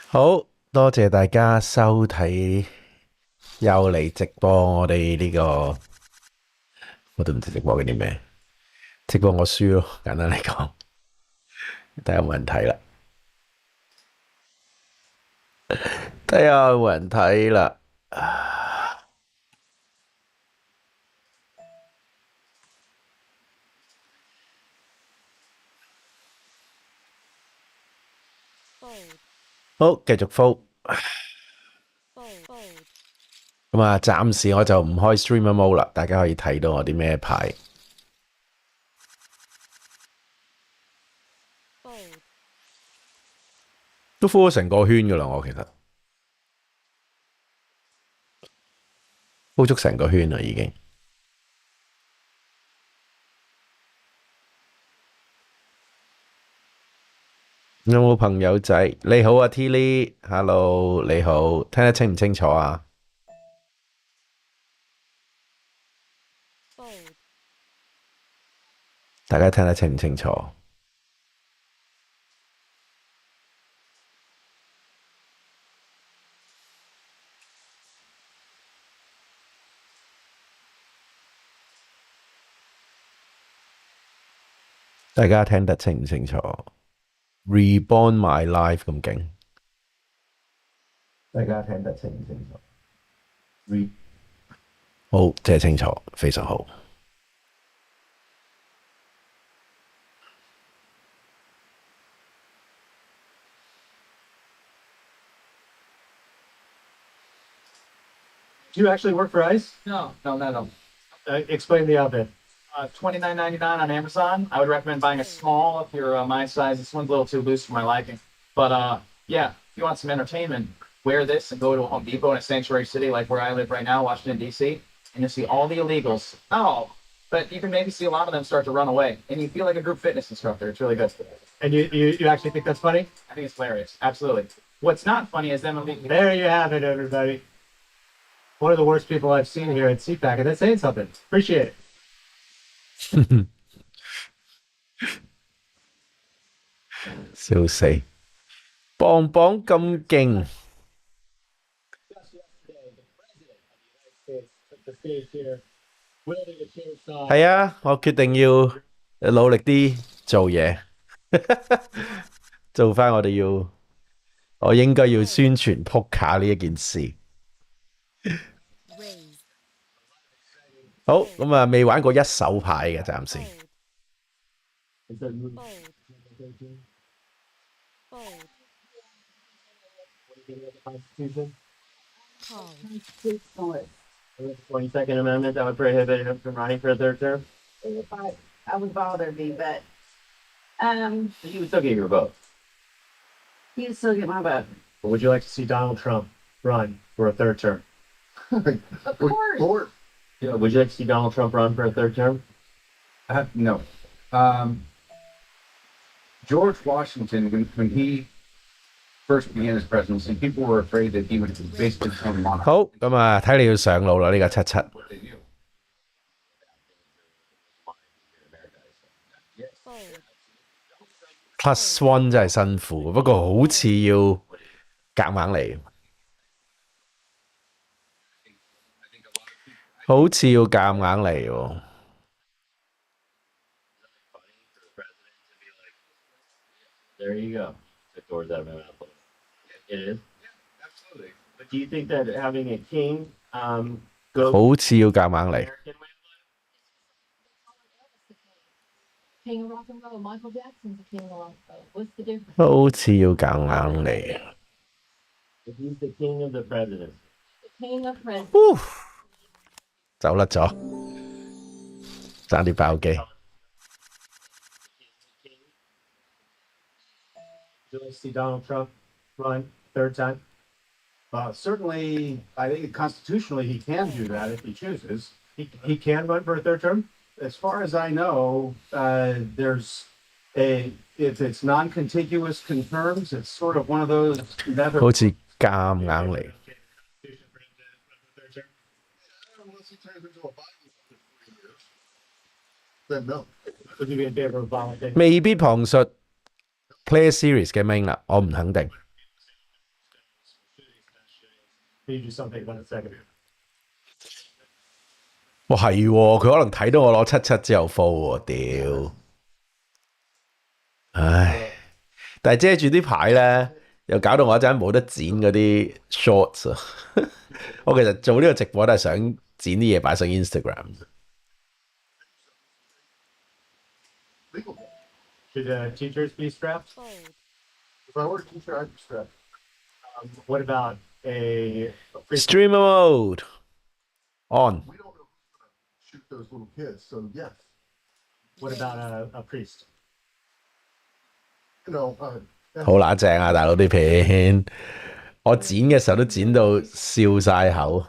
好多謝大家收睇，又嚟直播我哋呢個，我都唔知直播緊啲咩，直播我輸咯，簡單嚟講，睇下有冇人睇啦，睇下有冇人睇啦。好，繼續 fold。咁啊，暫時我就唔開 streamer mode 啦，大家可以睇到我啲咩牌。都 fold 咗成個圈噶啦，我其實 fold 足成個圈啦，已經。有冇朋友仔？你好啊 ，Tilly，Hello，你好，聽得清唔清楚啊？大家聽得清唔清楚？大家聽得清唔清楚 ？Reborn my life 咁勁，大家聽得清唔清楚好，即係清楚，非常好。Do you actually work for ICE? No. Explain the outfit. $29.99 on Amazon. I would recommend buying a small if you're my size. This one's a little too loose for my liking. But yeah, if you want some entertainment, wear this and go to a Home Depot in a sanctuary city like where I live right now, Washington, D.C., and you'll see all the illegals. Oh, but you can maybe see a lot of them start to run away, and you feel like a group fitness instructor. It's really good. And you actually think that's funny? I think it's hilarious. Absolutely. What's not funny is them illegals. There you have it, everybody. One of the worst people I've seen here at CPAC, and that's saying something. Appreciate it. 笑死！棒棒咁勁，係啊！我決定要努力啲做嘢，做翻我應該要宣傳撲卡呢一件事。好，咁啊，未玩過一手牌嘅，暫時。The 22nd Amendment that would prohibit him from running for a third term? I would bother me, but You would still get your vote. you still get my vote. But would you like to see Donald Trump run for a third term? Of course. Yeah, would you like to see Donald Trump run for a third term? No. George Washington, when he first began his presidency, people were afraid that he would basically become a monarch. 好，咁啊，睇你要上路啦，呢個77。What they knew. Plus one 真係辛苦，不過好似要夾硬嚟，好似要夾硬嚟喎。There you go. The door's out of my mouth. It is. Yeah, absolutely. But do you think that having a king go 好似要夾硬嚟。 American way of life? King of rock and roll, Michael Jackson's a king of rock and roll. What's the difference? 好似要夾硬嚟。 If he's the king of the president. The king of presidents. 走甩咗，爭啲爆機。Would you like to see Donald Trump run third time? Certainly, I think constitutionally he can do that if he chooses. He can run for a third term? As far as I know, there's if it's non-contiguous terms, it's sort of one of those 好似夾硬嚟。 Unless he turns into a Biden for 3 years, then no. Would you be in favor of volunteering? 未必旁述 Clear Series 嘅 main 啦，我唔肯定。Can you do something 1 second? 哇，係喎，佢可能睇到我攞77之後 fall 喎，屌！唉，但係遮住啲牌咧，又搞到我一陣冇得剪嗰啲 shorts 啊！我其實做呢個直播都係想剪啲嘢擺上 Instagram。Should teachers be strapped? If I were a teacher, I'd be strapped. What about a Streamer mode on. We don't know who's gonna shoot those little kids, so yes. what about a priest? You know, 好乸正啊，大佬啲片，我剪嘅時候都剪到笑晒口。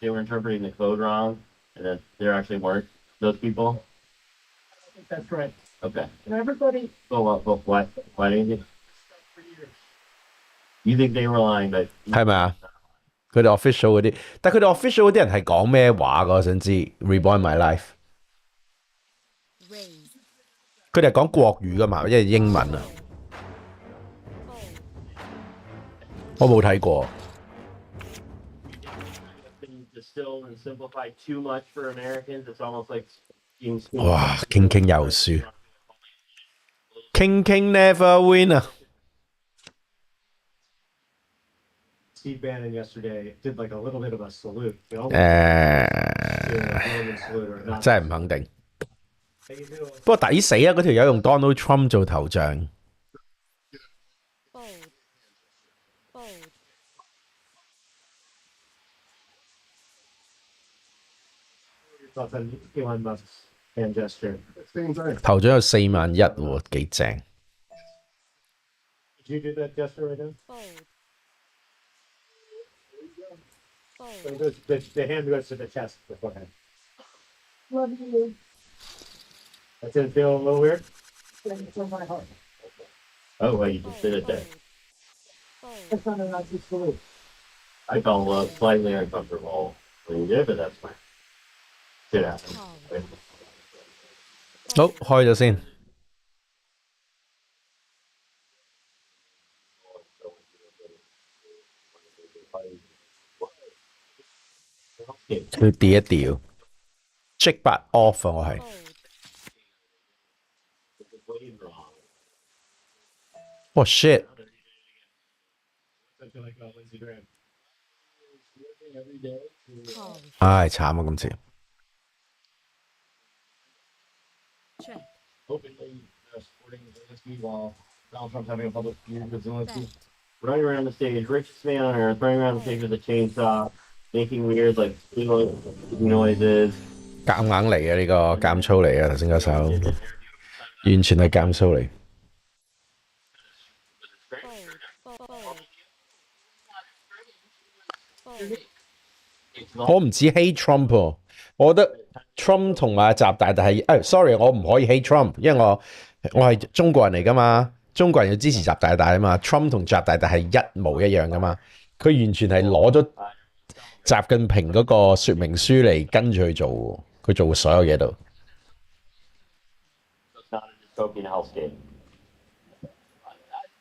They were interpreting the code wrong, and that there actually weren't those people. I think that's right. Okay. And everybody, But why didn't you? You think they were lying, but 係咪啊？佢哋 official 嗰啲，但係佢哋 official 嗰啲人係講咩話㗎？我想知 Reborn My Life。佢哋係講國語㗎嘛，因為英文啊。我冇睇過。been distilled and simplified too much for Americans. It's almost like being 哇，King King 又輸，King King never win 啊！ Steve Bannon yesterday did like a little bit of a salute. You know? salute or not. 真係唔肯定。 How you doing? 不過抵死啊！嗰條友用 Donald Trump 做頭像。Thoughts on Elon Musk's hand gesture? same thing. 頭像有4萬1喎，幾正。 Did you do that gesture right now? So it goes, the hand goes to the chest beforehand. Love you. That didn't feel a little weird? From my heart. oh, well, you just did it there. That's not a Nazi salute. I felt slightly uncomfortable when you did, but that's fine. Shit happens. 好，開咗先。要調一調，check back off 啊！我係。哇 shit！ Something like Lindsey Graham. 唉，慘啊！今次。 Openly supporting Zelensky while Donald Trump's having a public feud with Zelensky. Running around the stage, richest man on earth, running around the stage with a chainsaw, making weird like noises. 夾硬嚟嘅呢個監操嚟嘅頭先嗰首，完全係監操嚟。我唔止 hate Trump 喎，我覺得 Trump 同埋習大大係sorry， 我唔可以 hate Trump， 因為我係中國人嚟噶嘛，中國人要支持習大大啊嘛。Trump 同習大大係一模一樣噶嘛，佢完全係攞咗習近平嗰個説明書嚟跟住去做喎，佢做所有嘢度。 It's not a dystopian hellscape.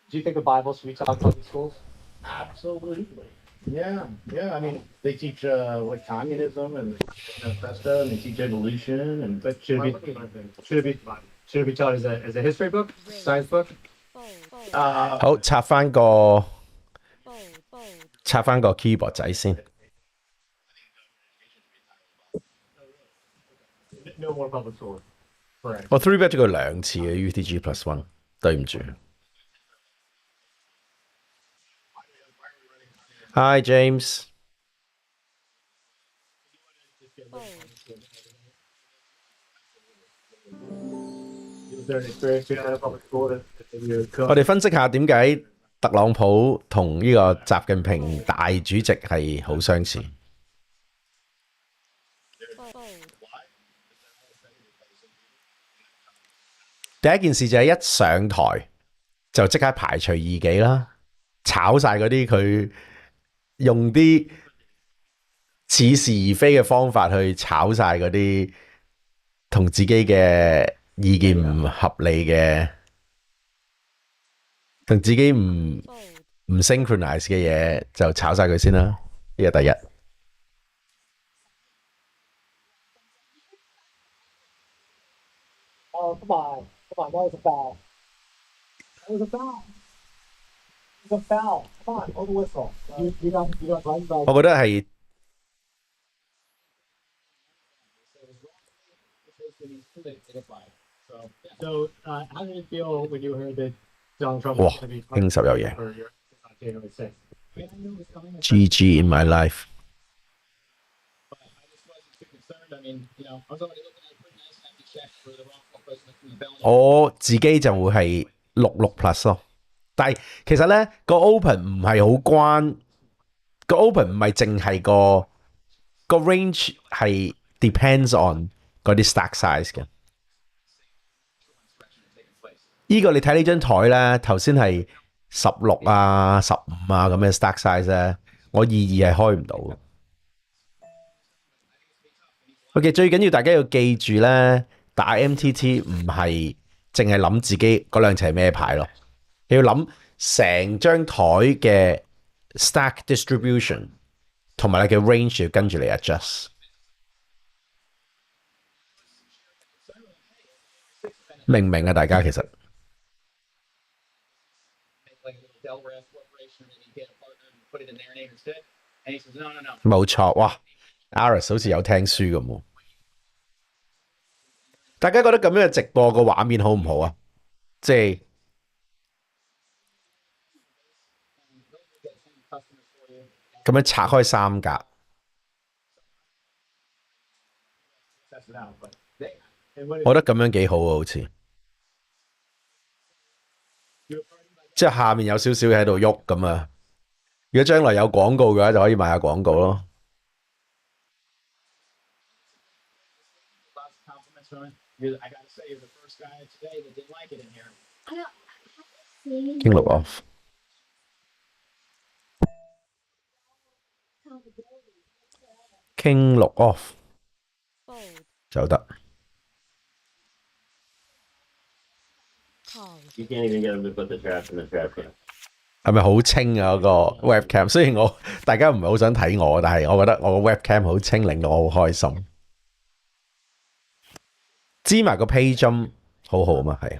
Do you think the Bible should be taught in public schools? Absolutely. Yeah, yeah. I mean, they teach like communism and manifesto, and they teach evolution, and But should it be taught as a history book, science book? 好，拆翻個 keyboard 仔先。 No more public schools. Correct. 我 three bet 咗佢2次嘅 UTG plus one， 對唔住。Hi James。 Is there an experience being at a public school that you 我哋分析下點解特朗普同呢個習近平大主席係好相似。第一件事就係一上台就即刻排除異己啦，炒晒嗰啲佢用啲似是而非嘅方法去炒晒嗰啲同自己嘅意見唔合理嘅，同自己唔 synchronize 嘅嘢就炒晒佢先啦。呢個第一。Oh, come on. Come on. That was a foul. That was a foul. It was a foul. Come on. Over whistle. You got right by. 我覺得係 So, how did it feel when you heard that Donald Trump 哇 was going to be 經十有嘢 for your on January 6th? I mean, I knew it was coming. GG in my life。 But I just wasn't too concerned. I mean, you know, I was already looking at a pretty nice empty check for the wrongful imprisonment from the felony. 我自己就會係66 plus 咯。但係其實咧個 open 唔係好關個 open 唔係淨係個 range 係 depends on 嗰啲 stack size 嘅。呢個你睇呢張台咧，頭先係16啊、15啊咁嘅 stack size 咧，我22係開唔到嘅。OK， 最緊要大家要記住咧，打 MTT 唔係淨係諗自己嗰兩隻係咩牌咯，你要諗成張台嘅 stack distribution 同埋你嘅 range 要跟住嚟 adjust。明唔明啊？大家其實 Like a little Delaware corporation, and you get a partner and put it in their name instead. And he says, no, no, no. 冇錯，哇 ！Aris 好似有聽書咁喎。大家覺得咁樣嘅直播個畫面好唔好啊？即係咁樣拆開三格， Test it out. But they, And what 我覺得咁樣幾好啊，好似。即係下面有少少喺度喐咁啊！如果將來有廣告嘅話，就可以賣下廣告咯。lots of compliments from it. I got to say, you're the first guy today that didn't like it in here. I don't, have you seen 經錄 off， 傾錄 off 就得。 You can't even get them to put the trash in the trash can. 係咪好清啊？嗰個 webcam， 雖然大家唔係好想睇我，但係我覺得我個 webcam 好清，令到我好開心。知埋個 page 音好好嘛，係。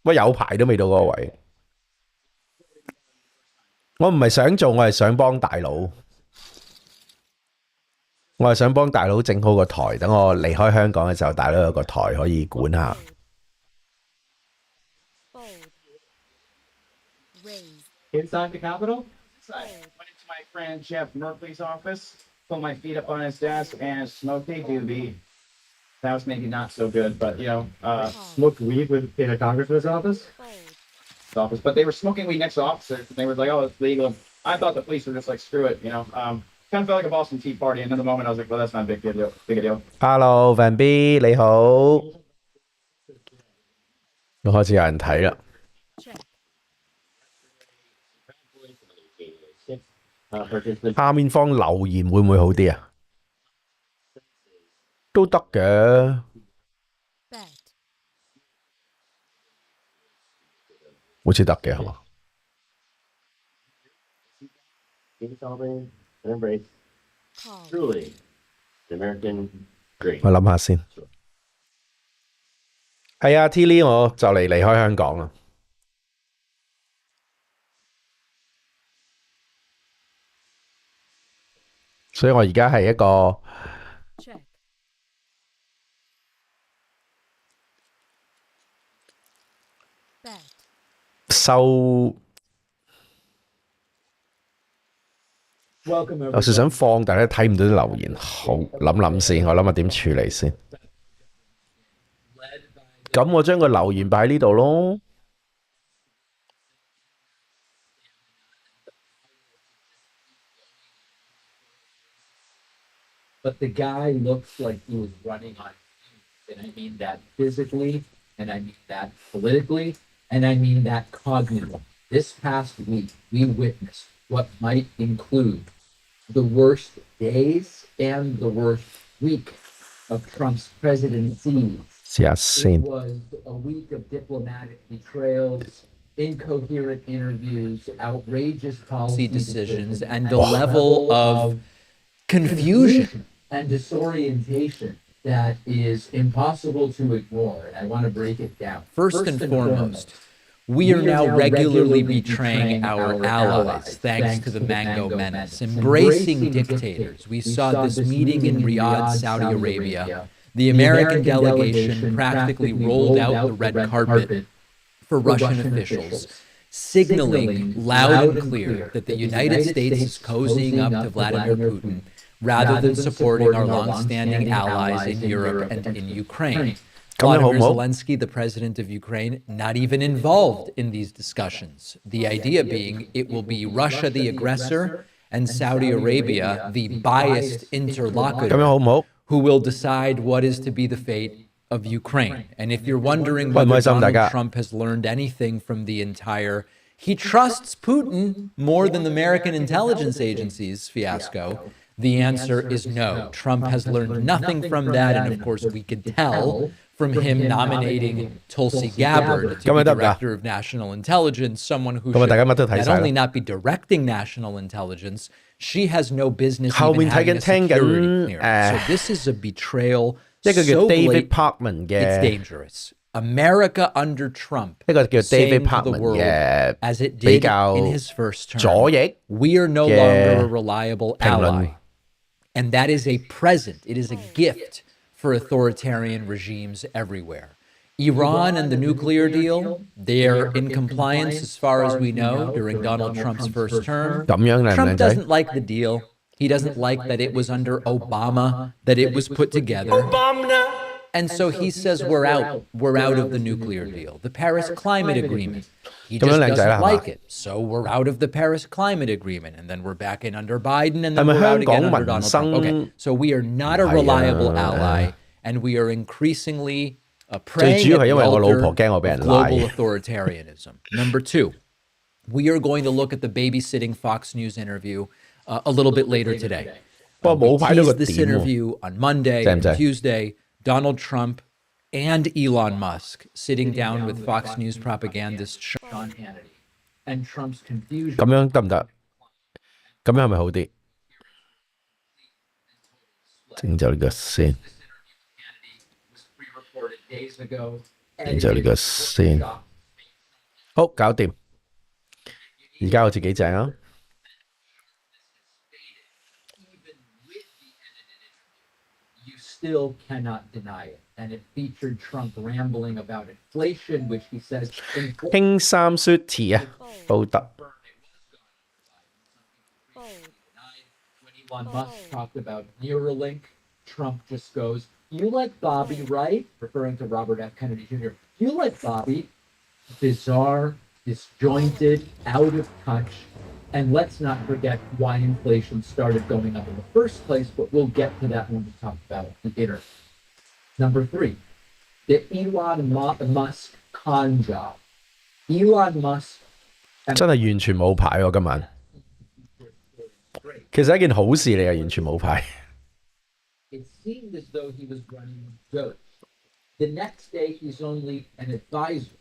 喂，有排都未到嗰個位。我唔係想做，我係想幫大佬。我係想幫大佬整好個台，等我離開香港嘅時候，大佬有個台可以管下。 inside the Capitol? Inside. Went into my friend Jeff Merkley's office, put my feet up on his desk, and smoked a doobie. That was maybe not so good, but you know, Smoked weed in a congressman's office? office. But they were smoking weed next to officers, and they were like, "Oh, it's legal." I thought the police were just like, "Screw it," you know. Kind of felt like a Boston Tea Party. And in the moment, I was like, "Well, that's not a big deal. Big a deal." Hello Van B 你好，我開始有人睇啦。 Participants 下面放留言會唔會好啲啊？都得嘅，好似得嘅係嘛？ keep celebrating and embrace truly the American dream. 我諗下先。係啊 ，Tilly 我就嚟離開香港啦。 所以我而家係一個收， Welcome 有時想放，但係睇唔到啲留言，好諗諗先，我諗下點處理先。咁我將個留言擺喺呢度咯。 But the guy looks like he was running on fumes. And I mean that physically, and I mean that politically, and I mean that cognitively. This past week, we witnessed what might include the worst days and the worst week of Trump's presidency. 試下 It 先。 was a week of diplomatic betrayals, incoherent interviews, outrageous policy decisions, and the level of confusion and disorientation that is impossible to ignore. And I want to break it down. First and foremost, we are now regularly betraying our allies thanks to the Mango Menace, embracing dictators. We saw this meeting in Riyadh, Saudi Arabia. The American delegation practically rolled out the red carpet for Russian officials, signaling loud and clear that the United States is cozying up to Vladimir Putin rather than supporting our long-standing allies in Europe and in Ukraine. Vladimir Zelensky, the president of Ukraine, not even involved in these discussions. The idea being it will be Russia the aggressor and Saudi Arabia the biased interlocutor who will decide what is to be the fate of Ukraine. And if you're wondering whether Donald Trump has learned anything from the entire he trusts Putin more than the American intelligence agencies fiasco, the answer is no. Trump has learned nothing from that, and of course we could tell from him nominating Tulsi Gabbard to be Director of National Intelligence, someone who should not only not be directing national intelligence, she has no business even having a security clearance. So this is a betrayal so blatant, it's dangerous. America under Trump saying to the world, as it did in his first term, we are no longer a reliable ally. And that is a present, it is a gift for authoritarian regimes everywhere. Iran and the nuclear deal, they're in compliance as far as we know during Donald Trump's first term. Trump doesn't like the deal. He doesn't like that it was under Obama that it was put together. And so he says we're out of the nuclear deal. The Paris Climate Agreement, he just doesn't like it. So we're out of the Paris Climate Agreement. And then we're back in under Biden, and then we're out again under Donald Trump. Okay, so we are not a reliable ally, and we are increasingly preying at the altar of global authoritarianism. Number two, we are going to look at the babysitting Fox News interview a little bit later today. We teased this interview on Monday and Tuesday. Donald Trump and Elon Musk sitting down with Fox News propagandist Sean Hannity, and Trump's confusion. 咁樣得唔得？咁樣係咪好啲？整走呢個先，整走呢個先。好，搞掂。而家好似幾正啊！ Still cannot deny it. And it featured Trump rambling about inflation, which he says... 輕三說詞啊，報得。 When Elon Musk talked about Neuralink, Trump just goes, you like Bobby, right? Referring to Robert F. Kennedy Jr. You like Bobby. Bizarre, disjointed, out of touch. And let's not forget why inflation started going up in the first place, but we'll get to that when we talk about the internet. Number three, the Elon Musk con job. Elon Musk 真係完全冇牌喎，今晚。其實係一件好事嚟嘅，完全冇牌。It seemed as though he was running DOGE. The next day, he's only an advisor.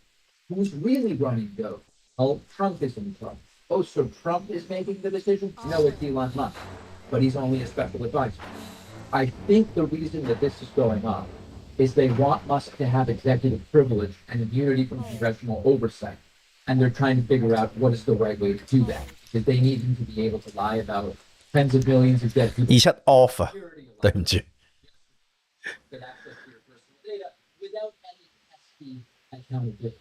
Who's really running DOGE? Well, Trump is in charge. Oh, so Trump is making the decision? No, it's Elon Musk, but he's only a special advisor. I think the reason that this is going on is they want Musk to have executive privilege and immunity from congressional oversight. And they're trying to figure out what is the right way to do that. Because they need him to be able to lie about tens of millions of dead people. 27 off 啊，對唔住。 Get access to your personal data without any pesky accountability.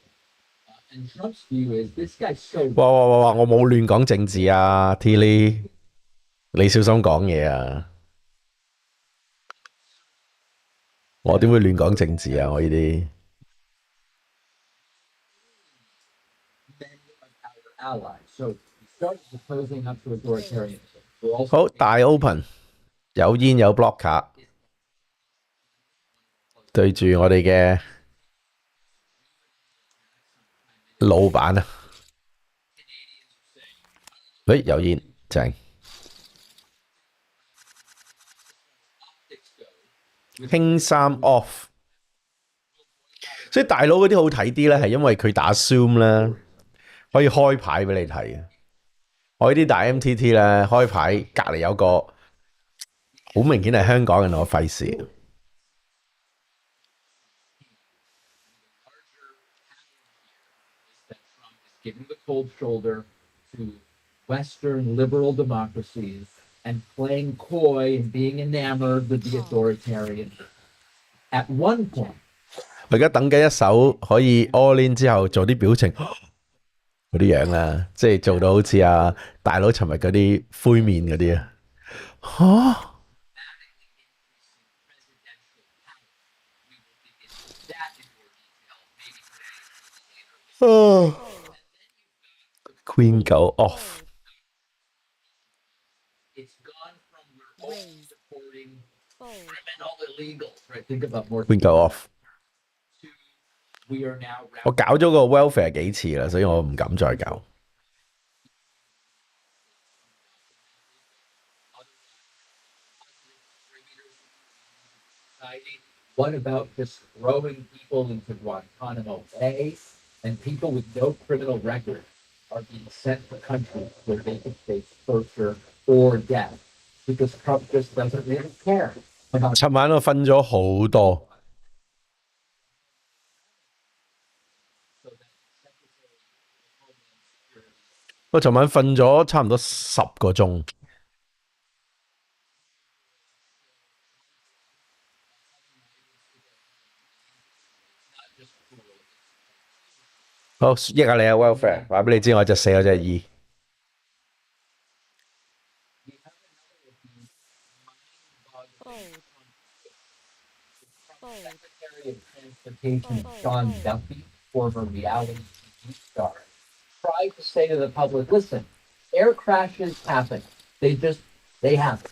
And Trump's view is this guy's so... 哇！我冇亂講政治啊 ，Tilly， 你小心講嘢啊！我點會亂講政治啊？我呢啲。 So he starts opposing up to authoritarianism. 好，大 open， 有煙有 block 卡，對住我哋嘅老闆啊！喂，有煙正。輕衫 off，所以大佬嗰啲好睇啲咧，係因為佢打 Zoom 咧可以開牌俾你睇。我呢啲大 MTT 咧開牌，隔離有個好明顯係香港人，我費事。Giving the cold shoulder to Western liberal democracies and playing coy and being enamored with the authoritarian. At one point, 我而家等緊一首可以 all in 之後做啲表情嗰啲樣啦，即係做到好似啊大佬尋日嗰啲灰面嗰啲啊。嚇！ Queen 狗 off。 it's gone from we're only supporting criminal illegals, right? Think about more Queen 狗 off。 to we are now 我搞咗個 welfare 幾次啦，所以我唔敢再搞。What about just throwing people into Guantanamo Bay and people with no criminal record are being sent to countries where they can face torture or death because Trump just doesn't really care about 尋晚我瞓咗好多，我尋晚瞓咗差唔多10個鐘。好，益下你啊 welfare，話俾你知我隻4，我隻2。Secretary of Transportation Sean Duffy, former reality TV star, tried to say to the public, listen, air crashes happen. They happen.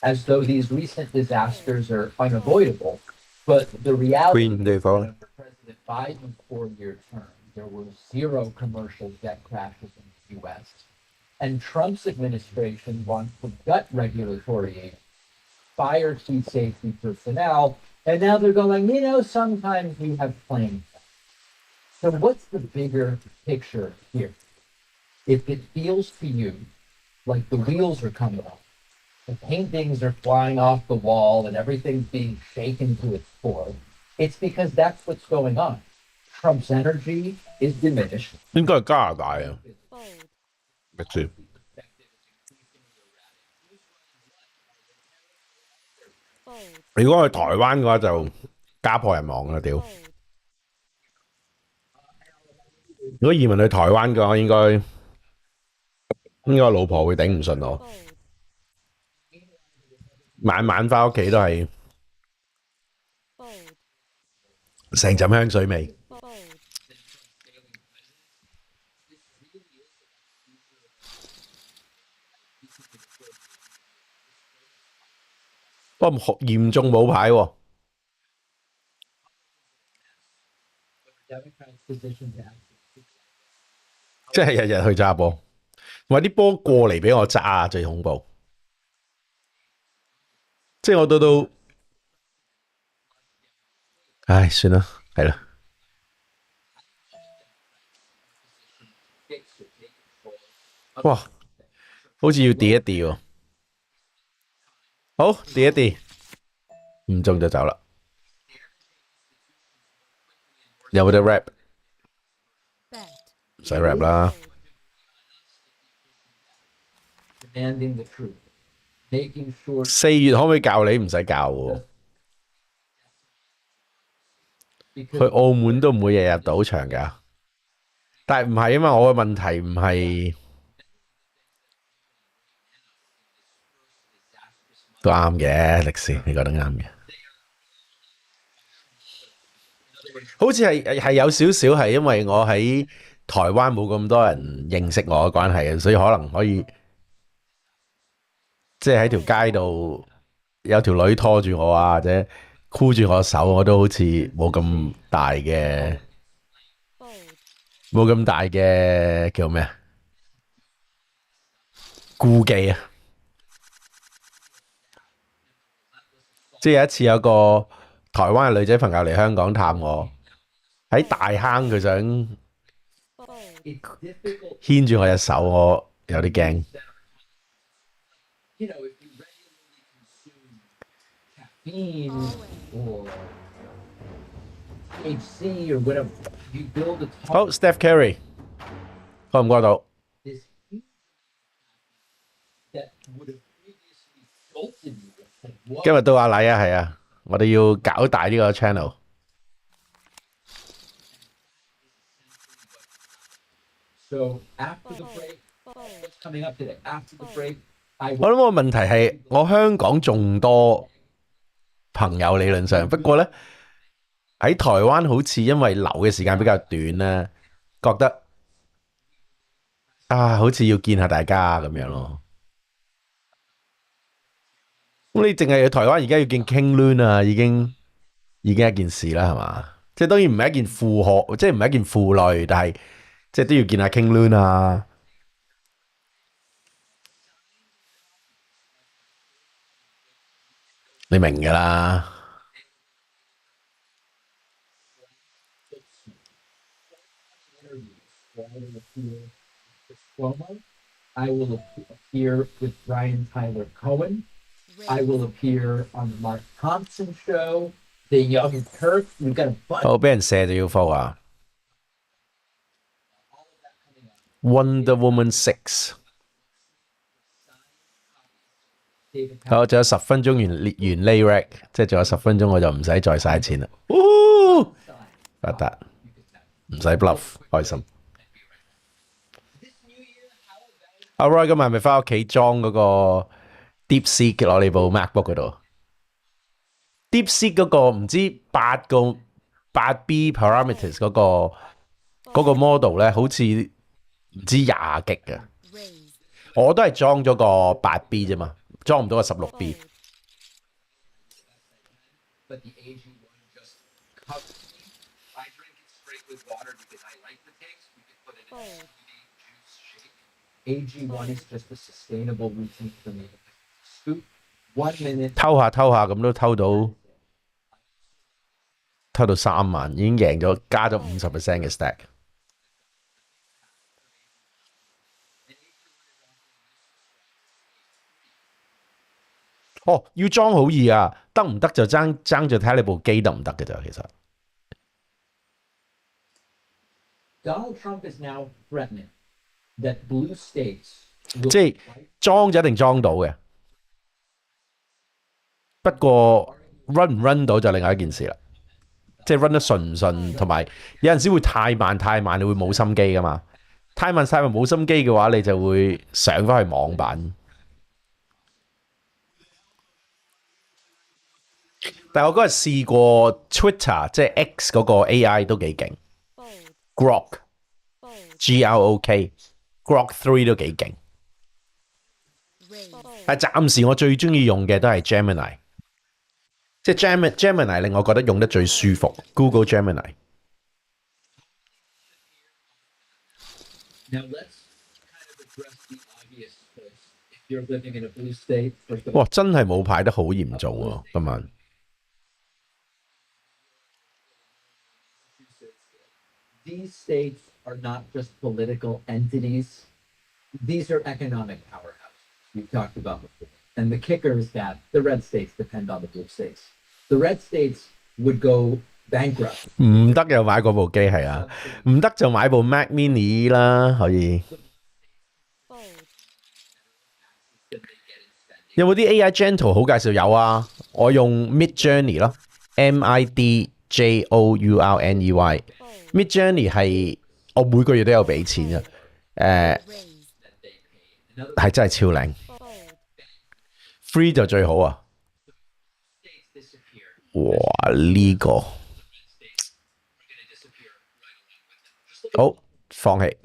As though these recent disasters are unavoidable. But the reality Queen 對方 is that President Biden's 4-year term, there were 0 commercial jet crashes in the U.S. And Trump's administration wants to gut regulatory agencies, fire key safety personnel, and now they're going, sometimes we have planes. So what's the bigger picture here? If it feels to you like the wheels are coming off, the paintings are flying off the wall and everything's being shaken to its core, it's because that's what's going on. Trump's energy is diminished. 應該係加拿大啊，唔知。如果去台灣嘅話就家破人亡啦，屌！如果移民去台灣嘅話，應該我老婆會頂唔順我，晚晚翻屋企都係成陣香水味。不過嚴重冇牌喎， Democrats' position to act. 即係日日去揸波，同埋啲波過嚟俾我揸最恐怖。即係我到，唉，算啦，係啦。哇，好似要跌一跌喎。好，跌一跌，唔中就走啦。有冇得 rap？ 唔使 rap 啦。Demanding the truth, making sure 4月可唔可以教你？唔使教喎。去澳門都唔會日日賭場㗎，但係唔係啊嘛？我嘅問題唔係都啱嘅，歷史你覺得啱嘅。好似係有少少係因為我喺台灣冇咁多人認識我嘅關係嘅，所以可能可以即係喺條街度有條女拖住我啊，或者箍住我手，我都好似冇咁大嘅叫咩啊？顧忌啊！即係有一次有個台灣嘅女仔朋友嚟香港探我，喺大坑佢想 It's difficult. 牽住我隻手，我有啲驚。You know, if you regularly consume caffeine or THC or whatever, you build a 好 ，Steph Curry，過唔過到？ this huge that would have previously jolted you. Like, what? 今日到阿禮啊，係啊，我哋要搞大呢個 channel。 So after the break, what's coming up today? After the break, I 我 will 諗個問題係，我香港仲多朋友理論上，不過咧喺台灣好似因為留嘅時間比較短咧，覺得啊，好似要見下大家咁樣咯。咁你淨係去台灣而家要見 King Loon 啊，已經一件事啦，係嘛？即係當然唔係一件負荷，即係唔係一件負累，但係即係都要見下 King Loon 啊。你明㗎啦。I will appear with Brian Tyler Cohen. I will appear on the Mark Thompson show, The Young Turks. We've got a bunch 好，俾人射就要 follow 啊。Wonder Woman 6。好，仲有10分鐘完 lay rack， 即係仲有10分鐘我就唔使再嘥錢啦。得得，唔使 bluff， 開心。阿 Roy 今日係咪翻屋企裝嗰個 DeepSeek 攞你部 MacBook 嗰度？DeepSeek 嗰個唔知8B parameters 嗰個 model 咧，好似唔知20G 嘅。我都係裝咗個8B 啫嘛，裝唔到個16B。But the AG1 just covers me. I drink it straight with water because I like the taste. You can put it in a smoothie, juice, shake. AG1 is just a sustainable routine for me. Scoop, 1 minute. 偷下咁都偷到3萬，已經贏咗，加咗50% 嘅 stack。哦，要裝好易啊，得唔得就爭住睇下你部機得唔得嘅咋，其實。Donald Trump is now threatening that blue states will 即係裝就一定裝到嘅，不過 run 唔 run 到就另外一件事啦。即係 run 得順唔順，同埋有陣時會太慢，你會冇心機噶嘛。太慢冇心機嘅話，你就會上翻去網版。但係我嗰日試過 Twitter， 即係 X 嗰個 AI 都幾勁 ，Grok Grok 3都幾勁。但係暫時我最中意用嘅都係 Gemini， 即係 Gemini 令我覺得用得最舒服。Google Gemini。Now let's kind of address the obvious first. If you're living in a blue state, first of all, 哇，真係冇排得好嚴重喎，今晚。these states are not just political entities. These are economic powerhouses we've talked about before. And the kicker is that the red states depend on the blue states. The red states would go bankrupt. 唔得又買嗰部機係啊，唔得就買部 Mac Mini 啦，可以。有冇啲 AI Gentle 好介紹？有啊，我用 Mid Journey 咯，MIDJOURNEY。Mid Journey 係我每個月都有俾錢嘅，係真係超靚。Free 就最好啊！哇，呢個好放棄。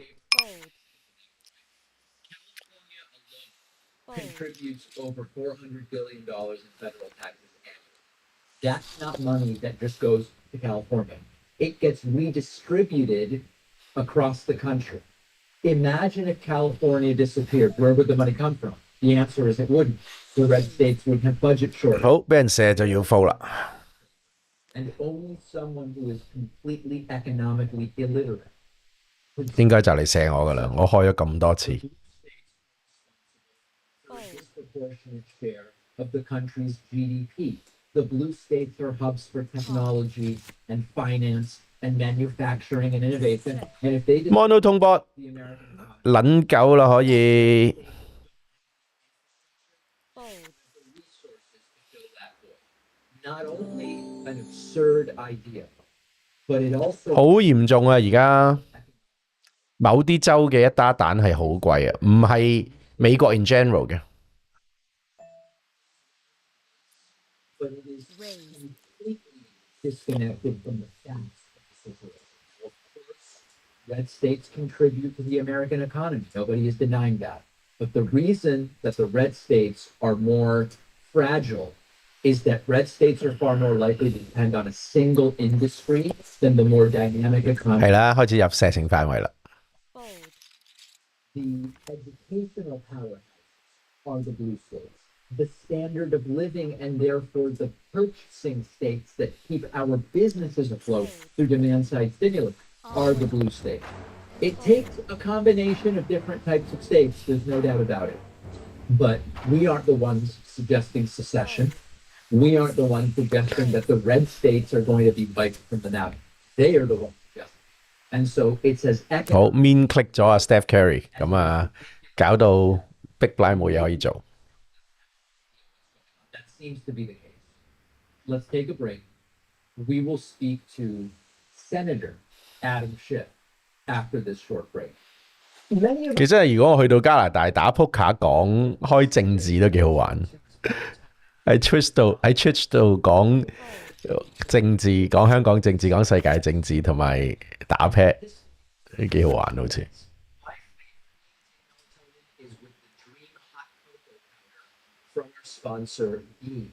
Contributes over $400 billion in federal taxes annually. That's not money that just goes to California. It gets redistributed across the country. Imagine if California disappeared. Where would the money come from? The answer is it wouldn't. The red states would have budget shortages. 好，俾人射就要 fold 啦。And only someone who is completely economically illiterate. 應該就嚟射我噶啦，我開咗咁多次。Disproportionate share of the country's GDP. The blue states are hubs for technology and finance and manufacturing and innovation. And if they Mono 通波 the American economy, 撚夠啦，可以 resources to fill that void. Not only an absurd idea, but it also 好嚴重啊！而家某啲州嘅一打蛋係好貴啊，唔係美國 in general 嘅。but it is completely disconnected from the facts of the situation. Of course, red states contribute to the American economy. Nobody is denying that. But the reason that the red states are more fragile is that red states are far more likely to depend on a single industry than the more dynamic economy. 係啦，開始入射程範圍啦。The educational powerhouses are the blue states. The standard of living and therefore the purchasing states that keep our businesses afloat through demand-side stimulus are the blue states. It takes a combination of different types of states, there's no doubt about it. But we aren't the ones suggesting secession. We aren't the ones suggesting that the red states are going to be wiped from the map. They are the ones suggesting. And so it's as 好 economic. 面 click 咗阿 Steph Curry，咁啊搞到 Big Blind 冇嘢可以做。That seems to be the case. Let's take a break. We will speak to Senator Adam Schiff after this short break. Many of 其實如果我去到加拿大打撲卡講開政治都幾好玩。喺 Twitch 度講政治，講香港政治，講世界政治，同埋打 pad 都幾好玩，好似。my favorite is with the Dream Hot Cocoa powder from our sponsor E.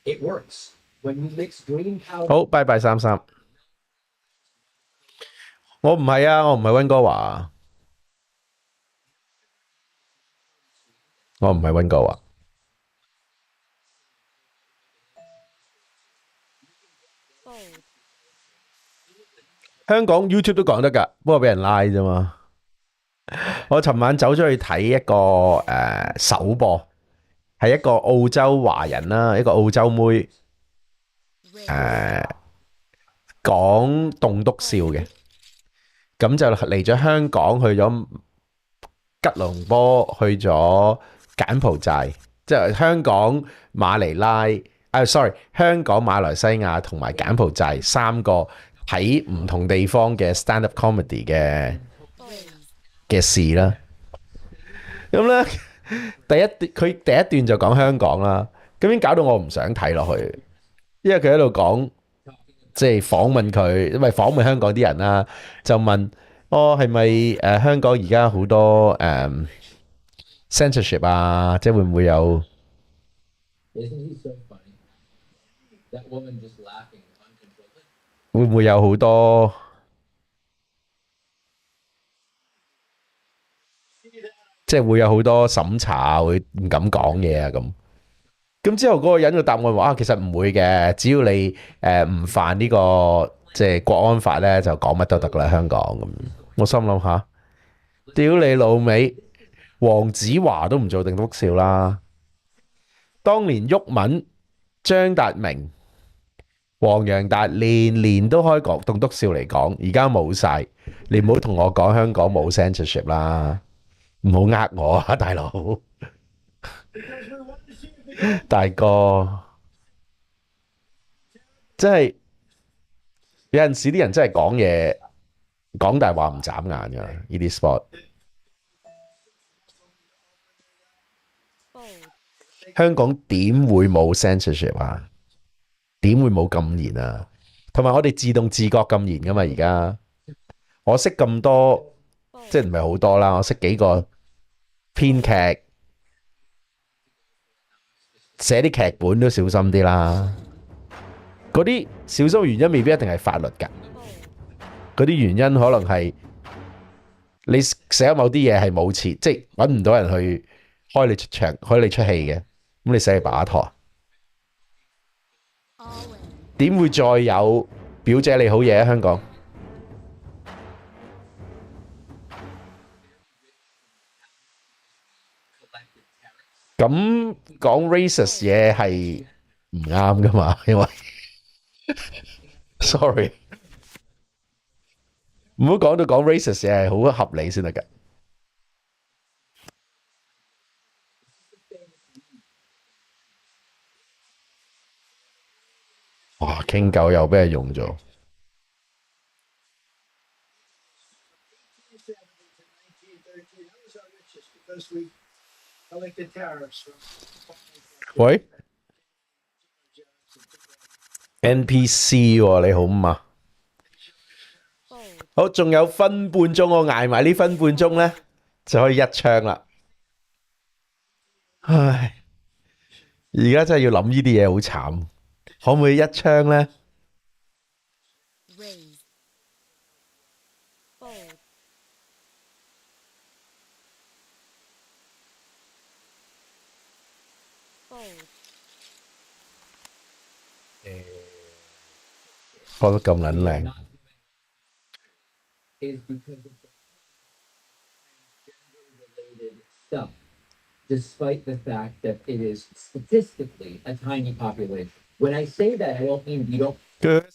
It works. When you mix green powder, 好，拜拜三三。我唔係啊，我唔係温哥華，我唔係温哥華。香港 YouTube 都講得㗎，不過俾人拉啫嘛。我尋晚走咗去睇一個首播，係一個澳洲華人啦，一個澳洲妹講棟篤笑嘅，咁就嚟咗香港，去咗吉隆坡，去咗柬埔寨，即係香港、馬尼拉，香港、馬來西亞同埋柬埔寨三個喺唔同地方嘅 stand up comedy 嘅事啦。咁咧佢第一段就講香港啦，咁已經搞到我唔想睇落去，因為佢喺度講即係訪問佢，因為訪問香港啲人啦，就問係咪香港而家好多censorship 啊，即係會唔會有？ isn't he so funny? That woman just laughing uncontrollably. 會唔會有好多即係會有好多審查啊，會唔敢講嘢啊咁？咁之後嗰個人嘅答案話其實唔會嘅，只要你唔犯呢個即係國安法咧，就講乜都得啦。香港咁，我心諗下，屌你老味，黃子華都唔做定篤笑啦。當年毓民、張達明、黃洋達年都開講棟篤笑嚟講，而家冇晒。你唔好同我講香港冇 censorship 啦，唔好呃我啊，大佬。大哥，真係有陣時啲人真係講嘢講大話唔眨眼㗎，呢啲 sport。香港點會冇 censorship 啊？點會冇禁言啊？同埋我哋自動自覺禁言㗎嘛？而家我識咁多，即係唔係好多啦？我識幾個編劇。寫啲劇本都小心啲啦，嗰啲小心原因未必一定係法律㗎，嗰啲原因可能係你寫某啲嘢係冇錢，即係揾唔到人去開你出場，開你出戲嘅，咁你使嚟把台？點會再有表姐你好嘢啊？香港咁講 racist 嘢係唔啱噶嘛？因為 sorry，唔好講到講 racist 嘢係好合理先得㗎。哇！傾狗又俾人用咗。喂 ，NPC 喎，你好嘛？好，仲有分半鐘，我捱埋呢分半鐘咧，就可以一槍啦。唉，而家真係要諗呢啲嘢好慘，可唔可以一槍咧？覺得咁撚靚。Is because of the gender-related stuff, despite the fact that it is statistically a tiny population. When I say that, I don't mean we don't. Yeah.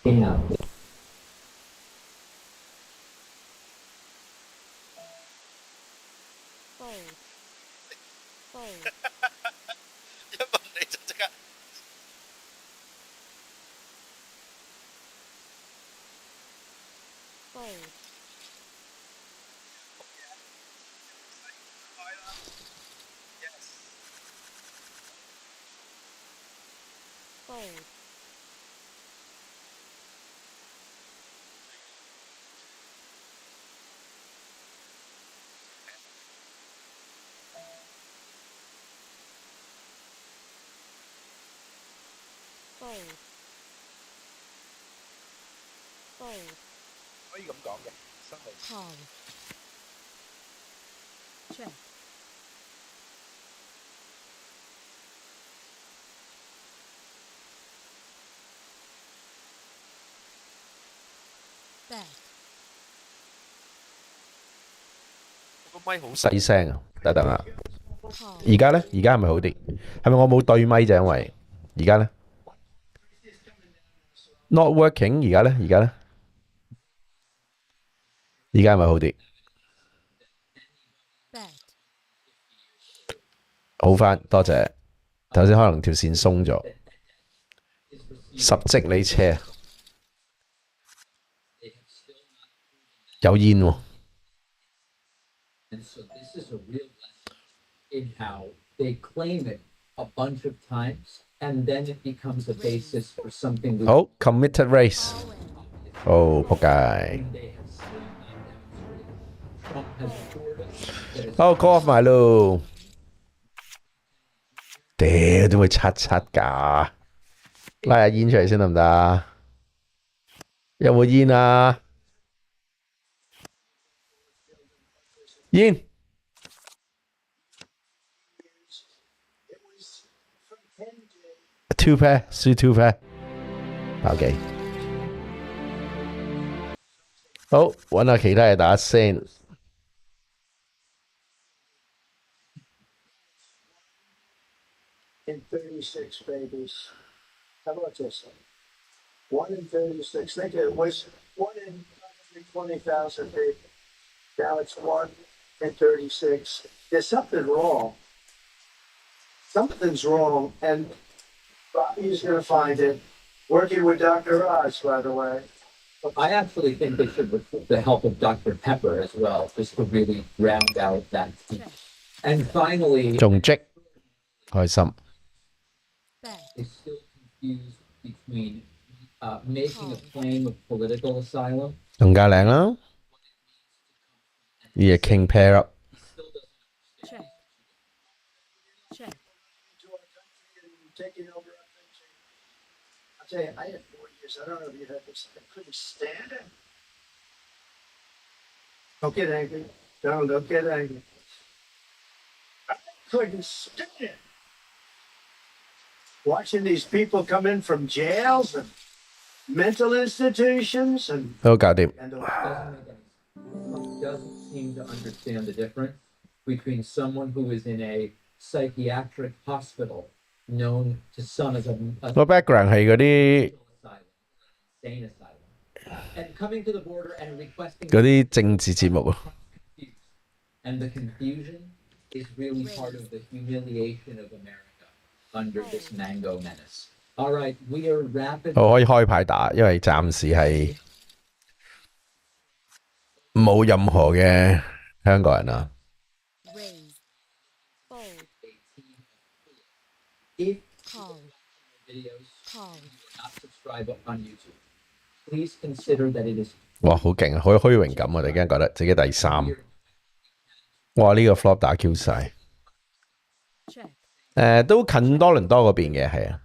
一問你就即刻。可以咁講嘅，生活。Check。個咪好細聲啊！等等啊，而家咧，而家係咪好啲？係咪我冇對咪就因為而家咧 not working？而家咧，而家咧，而家係咪好啲？好翻，多謝。頭先可能條線鬆咗，十積你車有煙喎。And so this is a real lesson in how they claim it a bunch of times, and then it becomes a basis for something. 好 committed race。哦，仆街。好 call off 埋咯。屌，點會柒柒㗎？拉下煙出嚟先得唔得啊？有冇煙啊？煙。Two pair，輸 two pair。OK。好，揾下其他嘢打先。In 36 babies. How about this? 1 in 36. Think it was 1 in 120,000 babies. Now it's 1 in 36. There's something wrong. Something's wrong, and Bobby's going to find it. Working with Dr. Oz, by the way. I actually think they should recruit the help of Dr. Pepper as well, just to really round out that team. And finally, 仲積開心。They still confuse between making a claim of political asylum 更加靚啦。Yeah, king pair up. Check. Check. To our country and taking over our country. I'll tell you, I had 4 years. I don't know if you heard this. I couldn't stand it. Don't get angry. Don't get angry. I couldn't stand it. Watching these people come in from jails and mental institutions and 都搞掂。 the Doesn't make any sense. Doesn't seem to understand the difference between someone who is in a psychiatric hospital known to some as a 個 background 係嗰啲 asylum, insane asylum, and coming to the border and requesting 嗰啲政治節目啊。 and the confusion is really part of the humiliation of America under this mango menace. All right, we are rapidly 我可以開牌打，因為暫時係冇任何嘅香港人啊。 Raise. Fold. if Call. videos Call. not subscribe on YouTube. Please consider that it is 哇，好勁啊！好有虛榮感啊！突然間覺得自己第三。哇！呢、個 flop 打 Q 晒。 Check. 都近多倫多嗰邊嘅，係啊，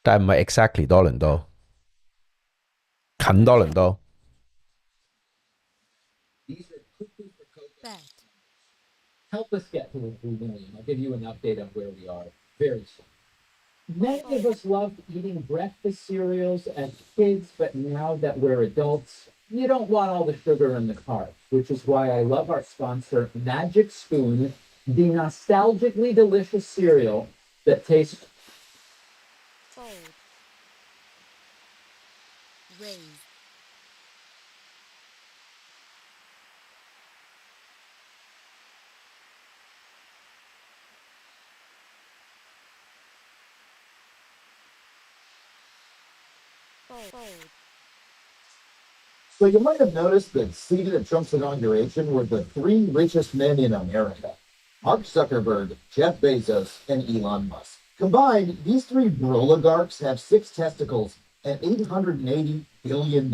但係唔係 exactly 多倫多，近多倫多。 these are quickly for COVID. Bet. Help us get to the 3 million. I'll give you an update on where we are very soon. Many of us loved eating breakfast cereals as kids, but now that we're adults, you don't want all the sugar and the carbs, which is why I love our sponsor, Magic Spoon, the nostalgically delicious cereal that tastes Fold. Raise. Fold. So you might have noticed that seated at Trump's inauguration were the 3 richest men in America: Mark Zuckerberg, Jeff Bezos, and Elon Musk. Combined, these 3 oligarchs have 6 testicles and $880 billion.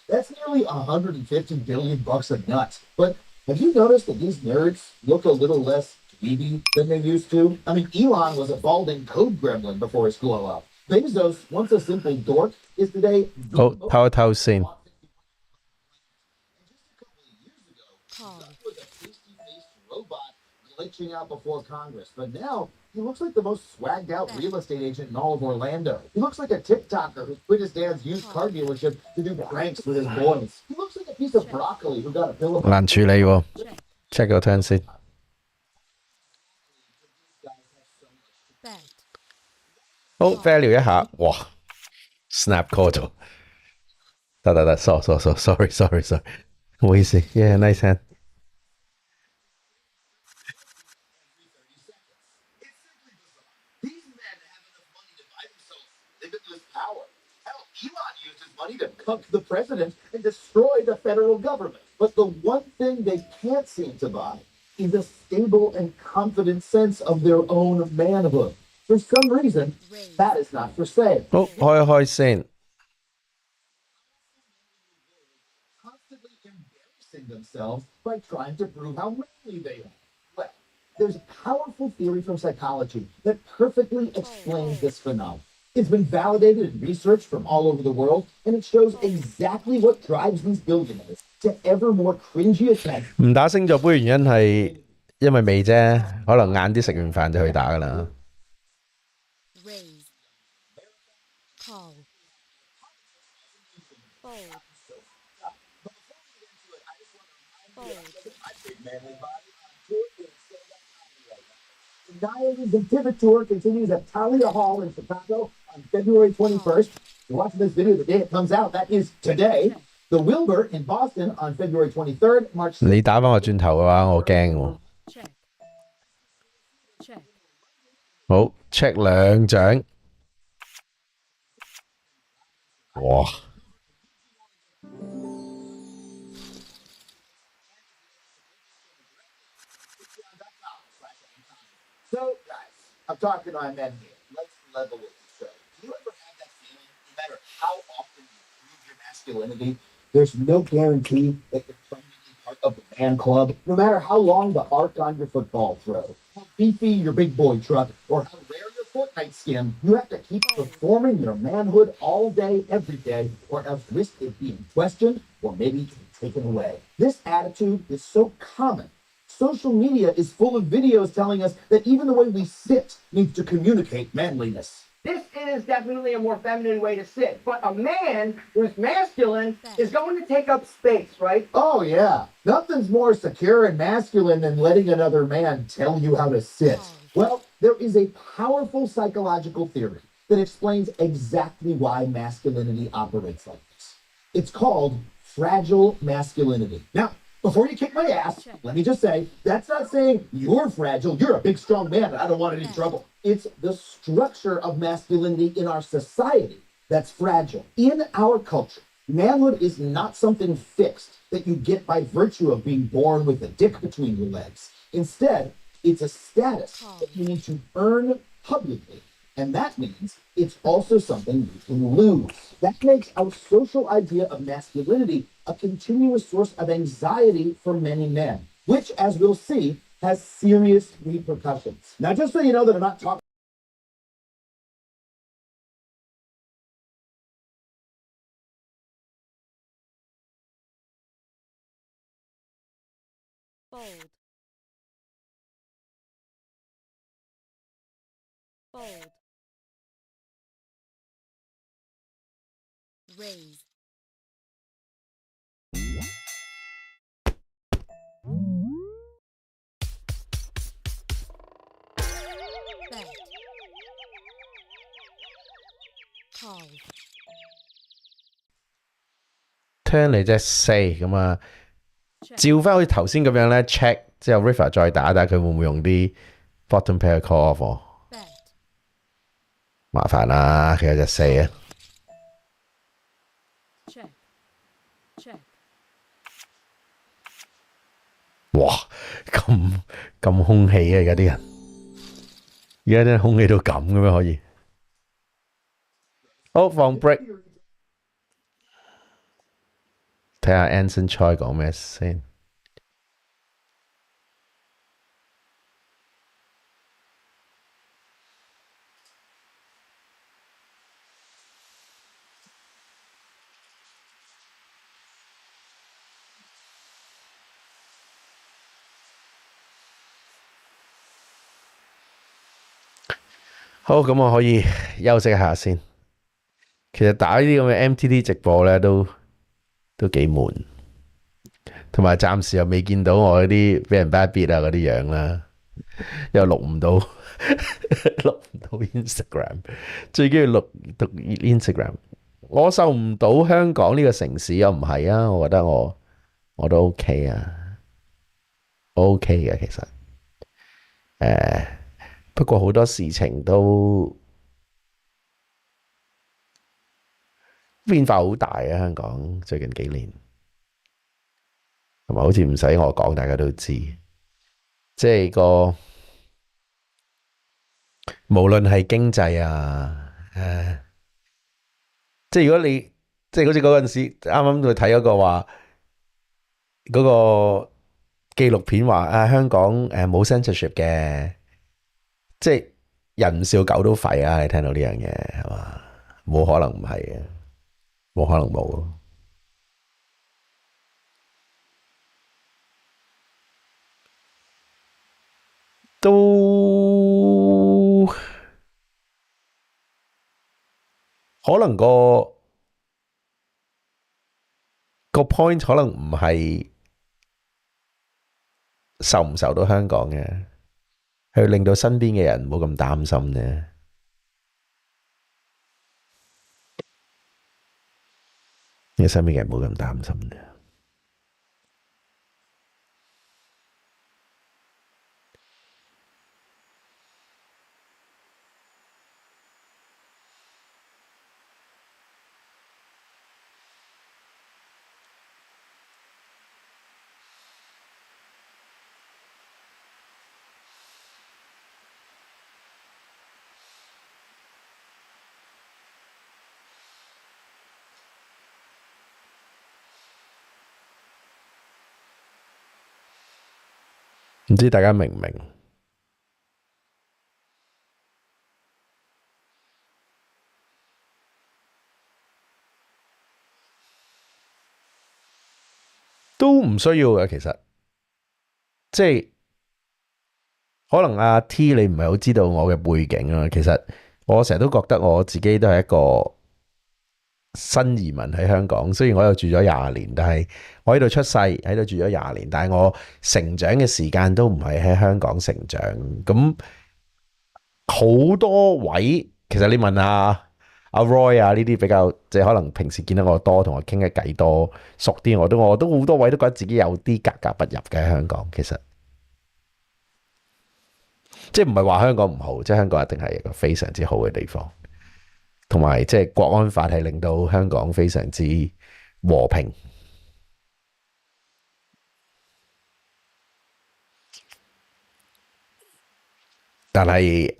That's nearly $150 billion a nut. But have you noticed that these nerds look a little less dweeby than they used to? I mean, Elon was a balding code gremlin before his glow up. Bezos, once a simple dork, is today 好，唞一唞先。 Call. was a pasty-faced robot glitching out before Congress, but now he looks like the most swagged out real estate agent in all of Orlando. He looks like a TikToker who quit his dad's used car dealership to do pranks with his boys. He looks like a piece of broccoli who got a filibuster. 難處理喎，check 個 turn 先。 Bet. 好 value 一下，哇 snap call 咗，得，sorry，唔好意思，yeah nice hand。 These men have enough money to buy themselves limitless power. Hell, Elon used his money to cuck the president and destroy the federal government. But the one thing they can't seem to buy is a stable and confident sense of their own manhood. For some reason, that is not for sale. 好，開一開先。 Constantly embarrassing themselves by trying to prove how manly they are. Well, there's a powerful theory from psychology that perfectly explains this phenomenon. It's been validated and researched from all over the world, and it shows exactly what drives these billionaires to ever more cringy attempts. 唔打星座杯原因係因為未啫，可能晏啲食完飯就去打噶啦。 Raise. Call. Fold. The Diaries of Pivot Tour continues at Talia Hall in Chicago on February 21st. You're watching this video the day it comes out. That is today. The Wilbur in Boston on February 23rd, March 6th. 你打翻我轉頭嘅話，我驚喎。 Check. Check. 好 check 2獎，哇！ So, guys, I'm talking to my men here. Let's level with each other. Do you ever have that feeling, no matter how often you prove your masculinity, There's no guarantee that you're permanently part of the man club, no matter how long the arc on your football throw, how beefy your big boy truck, or how rare your Fortnite skin. You have to keep performing your manhood all day, every day, or else risk it being questioned or maybe even taken away. This attitude is so common. Social media is full of videos telling us that even the way we sit needs to communicate manliness. This is definitely a more feminine way to sit, but a man who's masculine is going to take up space, right? Oh, yeah. Nothing's more secure and masculine than letting another man tell you how to sit. Well, there is a powerful psychological theory that explains exactly why masculinity operates like this. It's called fragile masculinity. Now, before you kick my ass, let me just say, that's not saying you're fragile, you're a big, strong man, and I don't want any trouble. It's the structure of masculinity in our society that's fragile. In our culture, manhood is not something fixed that you get by virtue of being born with a dick between your legs. Instead, it's a status that you need to earn publicly. And that means it's also something you can lose. That makes our social idea of masculinity a continuous source of anxiety for many men, which, as we'll see, has serious repercussions. Now, just so you know that I'm not talking. Bold. Bold. Raise. Bet. Call. 聽你隻4咁啊，照翻好似頭先咁樣咧 check 之後 river 再打佢會唔會用啲 bottom pair call off 喎？ Bet. 麻煩啦，佢有隻4啊！ Check. Check. 哇，咁空氣啊！而家啲人，而家啲空氣到咁嘅咩可以？好，放 break， 睇下 Anson Choi 講咩先。好，咁我可以休息一下先。其實打呢啲咁嘅 MTT 直播咧，都幾悶，同埋暫時又未見到我嗰啲俾人 bad beat 啊嗰啲樣啦，又錄唔到錄唔到 Instagram， 最緊要讀 Instagram。我受唔到香港呢個城市，又唔係啊，我覺得我都 OK 啊，OK 嘅其實，不過好多事情都變化好大啊！香港最近幾年，同埋好似唔使我講，大家都知，即係無論係經濟啊，即係如果你即係好似嗰陣時啱啱去睇嗰個話，嗰個紀錄片話啊香港冇 censorship 嘅，即係人笑狗都吠啊！你聽到呢樣嘢係嘛？冇可能唔係嘅，冇可能冇。都可能個 point 可能唔係受唔受到香港嘅，係令到身邊嘅人唔好咁擔心啫。你身邊嘅人唔好咁擔心啫。唔知大家明唔明？都唔需要嘅，其實即係可能阿 T 你唔係好知道我嘅背景啊。其實我成日都覺得我自己都係一個新移民喺香港，雖然我又住咗20年，但係我喺度出世，喺度住咗20年，但係我成長嘅時間都唔係喺香港成長。咁好多位，其實你問下阿 Roy 啊呢啲比較即係可能平時見得我多，同我傾嘅偈多熟啲，我都好多位都覺得自己有啲格格不入嘅喺香港。其實即係唔係話香港唔好，即係香港一定係一個非常之好嘅地方，同埋即係國安法係令到香港非常之和平。但係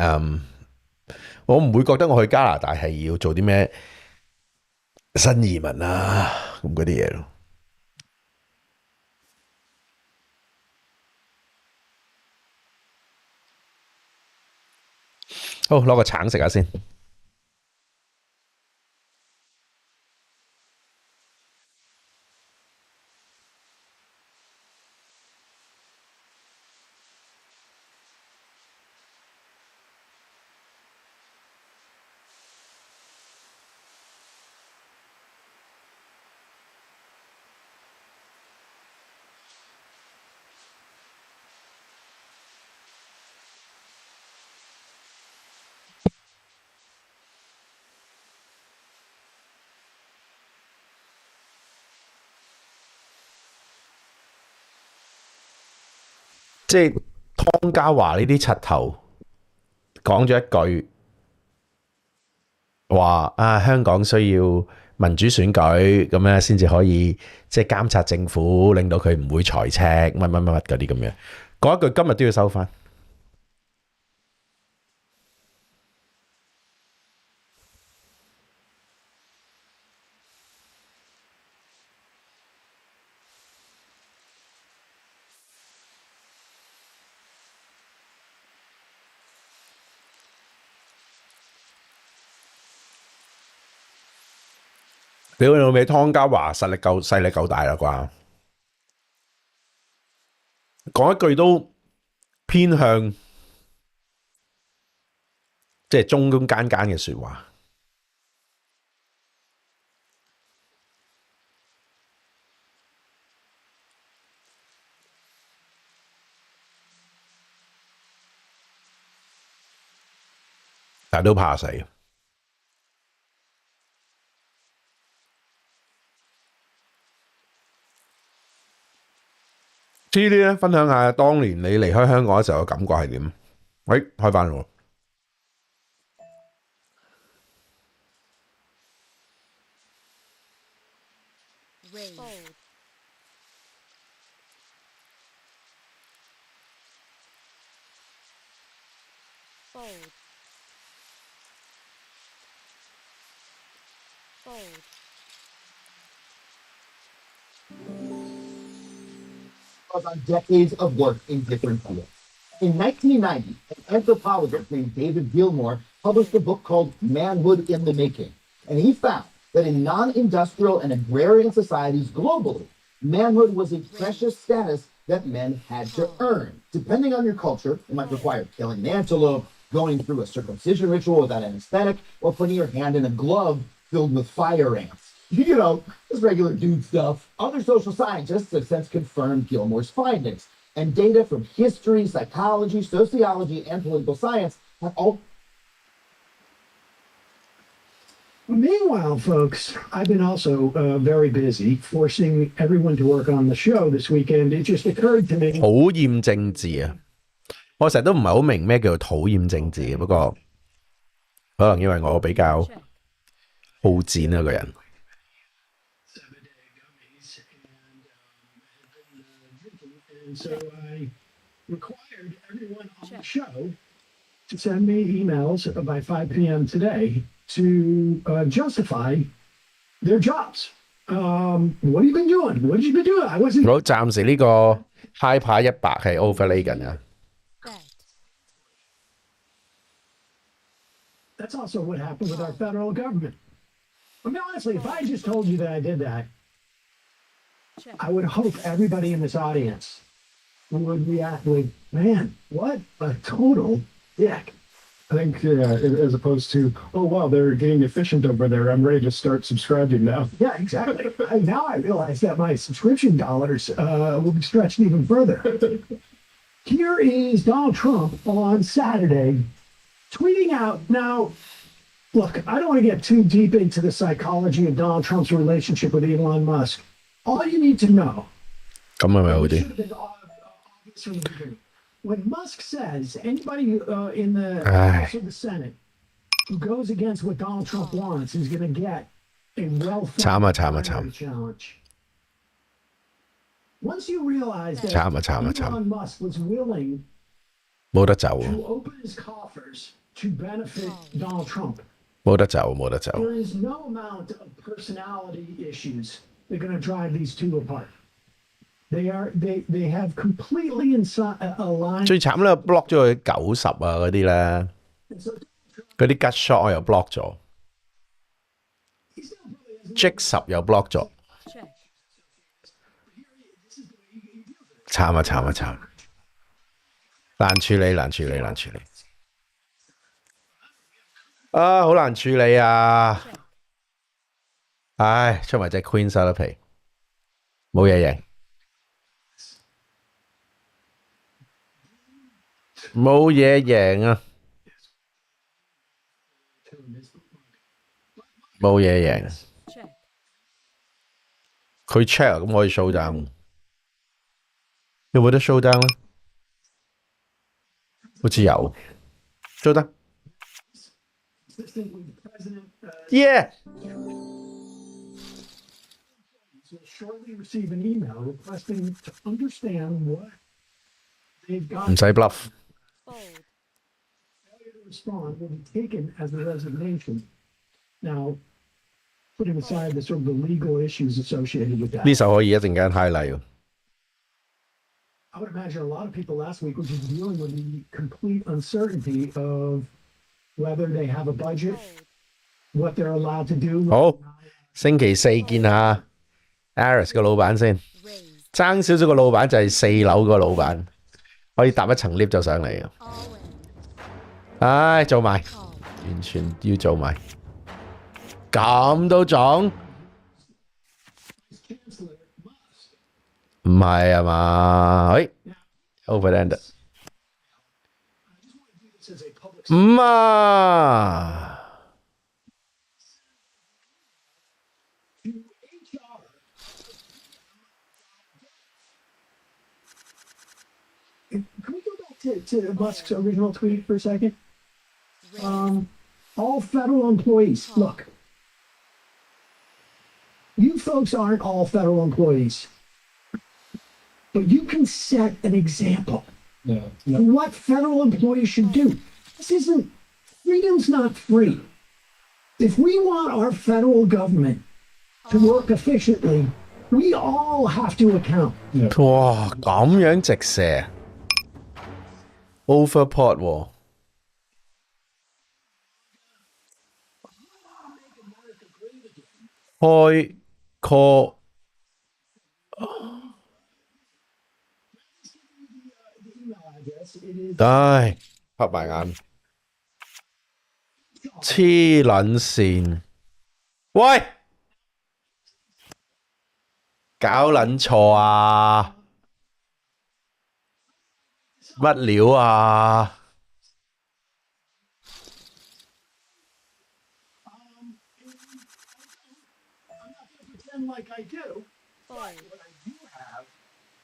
我唔會覺得我去加拿大係要做啲咩新移民啊咁嗰啲嘢咯。好，攞個橙食下先。即係湯家驊呢啲柒頭講咗一句話啊，香港需要民主選舉咁樣先至可以即係監察政府，令到佢唔會財赤乜乜乜乜嗰啲咁樣。講一句今日都要收翻。屌你老味，湯家驊勢力夠大啦啩？講一句都偏向即係中間嘅説話。但係都怕死。呢啲咧，分享下當年你離開香港嘅時候嘅感覺係點？喂，開翻喎。Raise. Fold. Fold. On decades of work in different fields. In 1990, an anthropologist named David Gilmore published a book called Manhood in the Making, and he found that in non-industrial and agrarian societies globally, manhood was a precious status that men had to earn. Depending on your culture, it might require killing an antelope, going through a circumcision ritual without anesthetic, or putting your hand in a glove filled with fire ants. You know, just regular dude stuff. Other social scientists have since confirmed Gilmore's findings, and data from history, psychology, sociology, and political science have all. Meanwhile, folks, I've been also very busy forcing everyone to work on the show this weekend. It just occurred to me. 討厭政治啊！我成日都唔係好明咩叫做討厭政治嘅，不過可能因為我比較好戰啊個人。And so I required everyone on the show to send me emails by 5 p.m. today to justify their jobs. What have you been doing? What have you been doing? I wasn't. 好，暫時呢個 high 牌100係 overlay 緊啊。bet, That's also what happened with our federal government. I mean, honestly, if I just told you that I did that, check, I would hope everybody in this audience would react with, man, what a total dick. I think, yeah, as opposed to, oh, wow, they're getting efficient over there. I'm ready to start subscribing now. Yeah, exactly. Now I realize that my subscription dollars will be stretched even further. Here is Donald Trump on Saturday tweeting out. Now, look, I don't want to get too deep into the psychology of Donald Trump's relationship with Elon Musk. All you need to know, 咁係咪好 it 啲？ should have been obvious from the beginning. When Musk says anybody in the Aye. House or the Senate who goes against what Donald Trump wants is going to get a well-funded 慘啊慘啊 primary 慘！ challenge. Once you realize that 慘啊慘啊慘！ Elon Musk was willing 冇得走 to open his coffers to benefit Donald Trump, 冇得走冇得走。 there is no amount of personality issues that are going to drive these two apart. They have completely aligned. 最慘咧，block 咗佢90啊嗰啲咧， And so 嗰啲 gut shot 我又 block 咗 he still probably has ，Jig 10又 block 咗， check, 慘啊慘啊慘！難處理難處理難處理，啊好難處理啊！唉，出埋隻 Queen 收得皮，冇嘢贏，冇嘢贏啊！冇嘢贏， check, 佢 check 咁可以 show down， 有冇得 show down 咧？好似有 show down。 consistent with the president. Yeah， Will shortly receive an email requesting to understand what they've got. 唔使 bluff。 fold, Failure to respond will be taken as a resignation. Now, putting aside the sort of the legal issues associated with that, 呢首可以一陣間 highlight 喎。 I would imagine a lot of people last week were just dealing with the complete uncertainty of whether they have a budget, what they're allowed to do. 好，星期四見下 Aris 個老闆先， raise, 爭少少個老闆就係4樓個老闆，可以搭一層 lift 就上嚟啊！ all in, 唉，做埋， call, 完全要做埋，咁都撞？ Chancellor must. 唔係啊嘛？喂 ，overlanded， This is a public 唔啊！ to HR. Can we go back to Musk's original tweet for a second? All federal employees, look, you folks aren't all federal employees, but you can set an example Yeah. for what federal employees should do. This isn't, freedom's not free. If we want our federal government to work efficiently, we all have to account. 哇，咁樣直射 overport 喎， 開 call， 唉，合埋眼，黐撚線，喂，搞撚錯啊！乜料啊？ Pretend like I do. fold, What I do have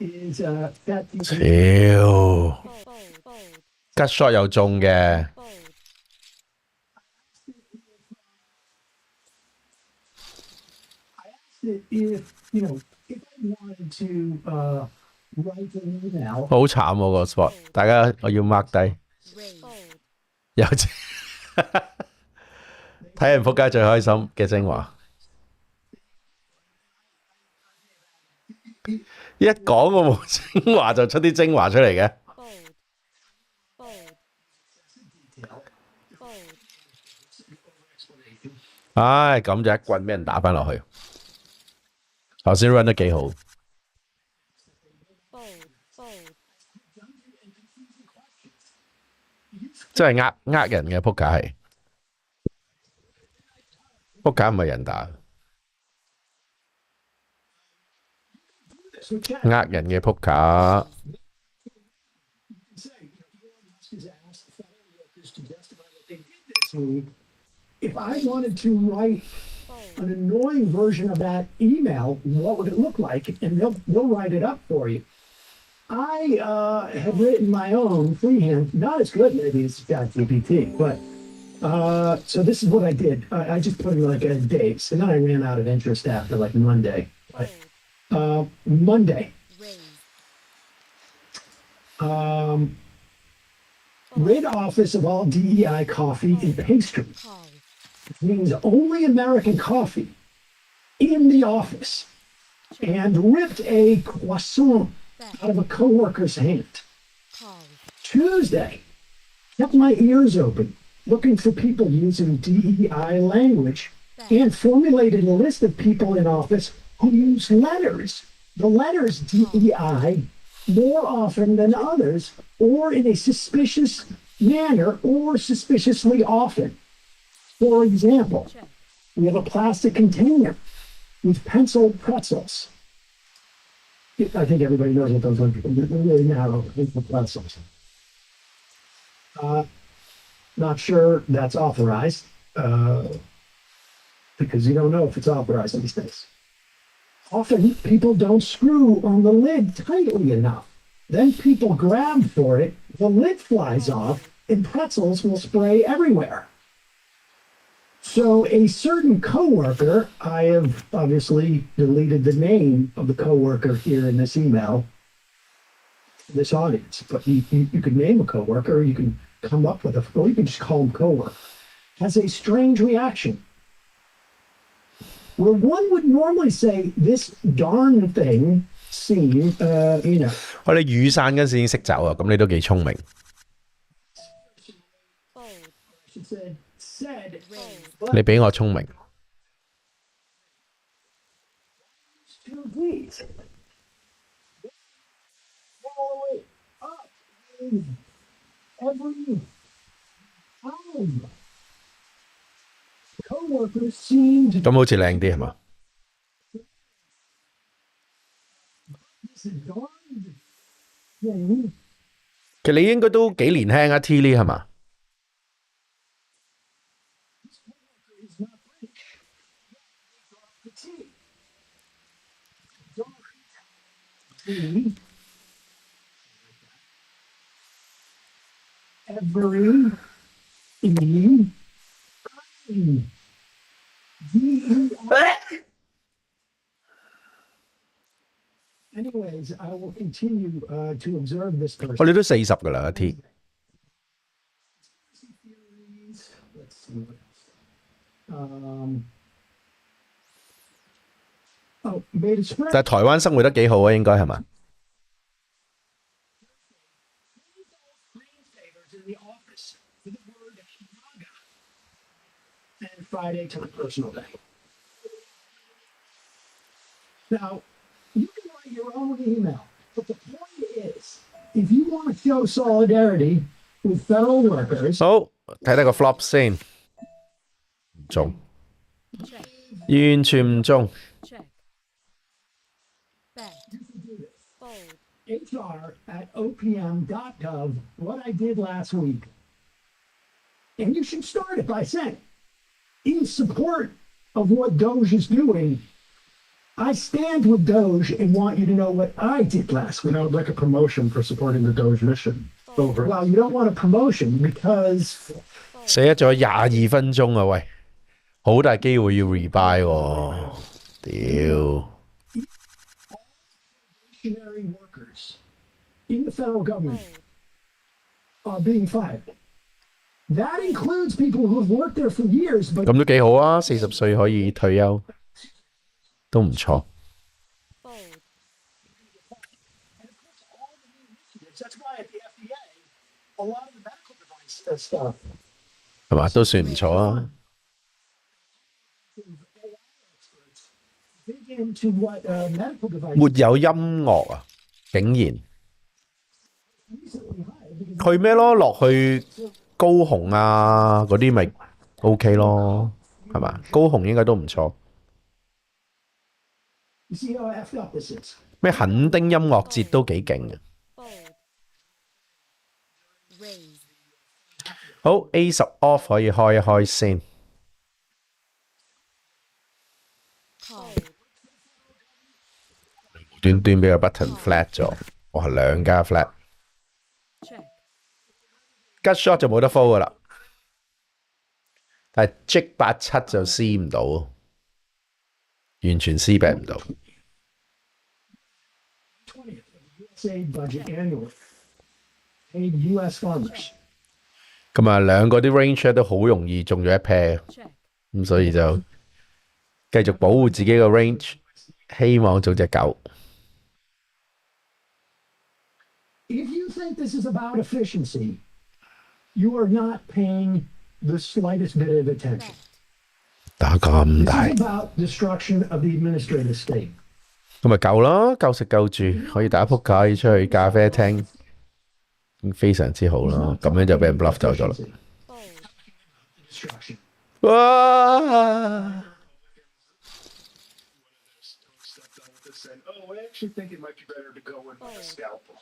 is that you 屌 fold, fold, ，cut shot 又中嘅， fold, if if I wanted to write an email, 好慘喎個 spot，大家我要 mark 低， raise, fold, 有睇人仆街最開心嘅精華。一講我冇精華就出啲精華出嚟嘅。唉，咁就一棍俾人打翻落去。頭先 run 得幾好。真係呃人嘅撲克係，撲克唔係人打，呃人嘅撲克。If I wanted to write an annoying version of that email, what would it look like? And they'll write it up for you. I have written my own freehand, not as good maybe as ChatGPT, but so this is what I did. I just put in like a dates, and then I ran out of interest after like Monday. But Monday. Rid office of all DEI coffee and pastry. Which means only American coffee in the office. And ripped a croissant out of a coworker's hand. Tuesday, kept my ears open, looking for people using DEI language, and formulated a list of people in office who use letters, the letters DEI, more often than others, or in a suspicious manner, or suspiciously often. For example, we have a plastic container with penciled pretzels. I think everybody knows what those are. They're really narrow pretzels. Not sure that's authorized, because you don't know if it's authorized these days. Often people don't screw on the lid tightly enough. Then people grab for it, the lid flies off, and pretzels will spray everywhere. So a certain coworker, I have obviously deleted the name of the coworker here in this email, this audience, but you could name a coworker, or you can come up with or you can just call him coworker, has a strange reaction. Where one would normally say this darn thing seemed, you know. 我哋雨傘嗰陣時已經識走啊，咁你都幾聰明。你比我聰明。Every time, coworkers seemed 咁好似靚啲係嘛？ 其實你應該都幾年輕啊 T 呢係嘛？ every Anyways, I will continue to observe this person. 我哋都40㗎啦 T。Let's see what else. Made a spread. 但係台灣生活得幾好啊，應該係嘛？ And Friday to the personal day. Now, you can write your own email, but the point is, if you want to show solidarity with federal workers, 好，睇睇個 flop 先，唔中，完全唔中。HR@opm.gov, what I did last week. And you should start it by saying, in support of what DOGE is doing, I stand with DOGE and want you to know what I did last week. I would like a promotion for supporting the DOGE mission. Over. Well, you don't want a promotion because 寫咗22分鐘啊，喂，好大機會要 rebuy 喎，屌！ workers in the federal government are being fired. That includes people who have worked there for years, but 咁都幾好啊，40歲可以退休，都唔錯。a lot of the medical device stuff. 係嘛？都算唔錯啊。Dig into what medical 沒 devices 有音樂啊，竟然 recently hired. 去咩咯？落去高雄啊嗰啲咪 OK 咯，係嘛？高雄應該都唔錯。You see how effed up this is? 咩墾丁音樂節都幾勁嘅。Fold. Raise. 好 A10 off 可以開一開先。Call. 無端端俾個 button flat 咗，我係兩家 flat。Check. Gut shot 就冇得 fold 噶啦，但係 J 87就撕唔到，完全撕病唔到。 20th of the USA budget annually paid U.S. farmers. 咁啊，兩個啲 range 都好容易中咗一 pair， Check. 咁所以就繼續保護自己個 range， 希望做隻狗。If you think this is about efficiency, you are not paying the slightest bit of attention. 打咁 This 大， is about destruction of the administrative state. 咁咪夠啦，夠食夠住，可以打撲克，可以出去咖啡廳，非常之好啦。咁樣就俾人 bluff 走咗啦。 Fold. Destruction. 哇！ Oh, I actually think it might be better to go in with a scalpel.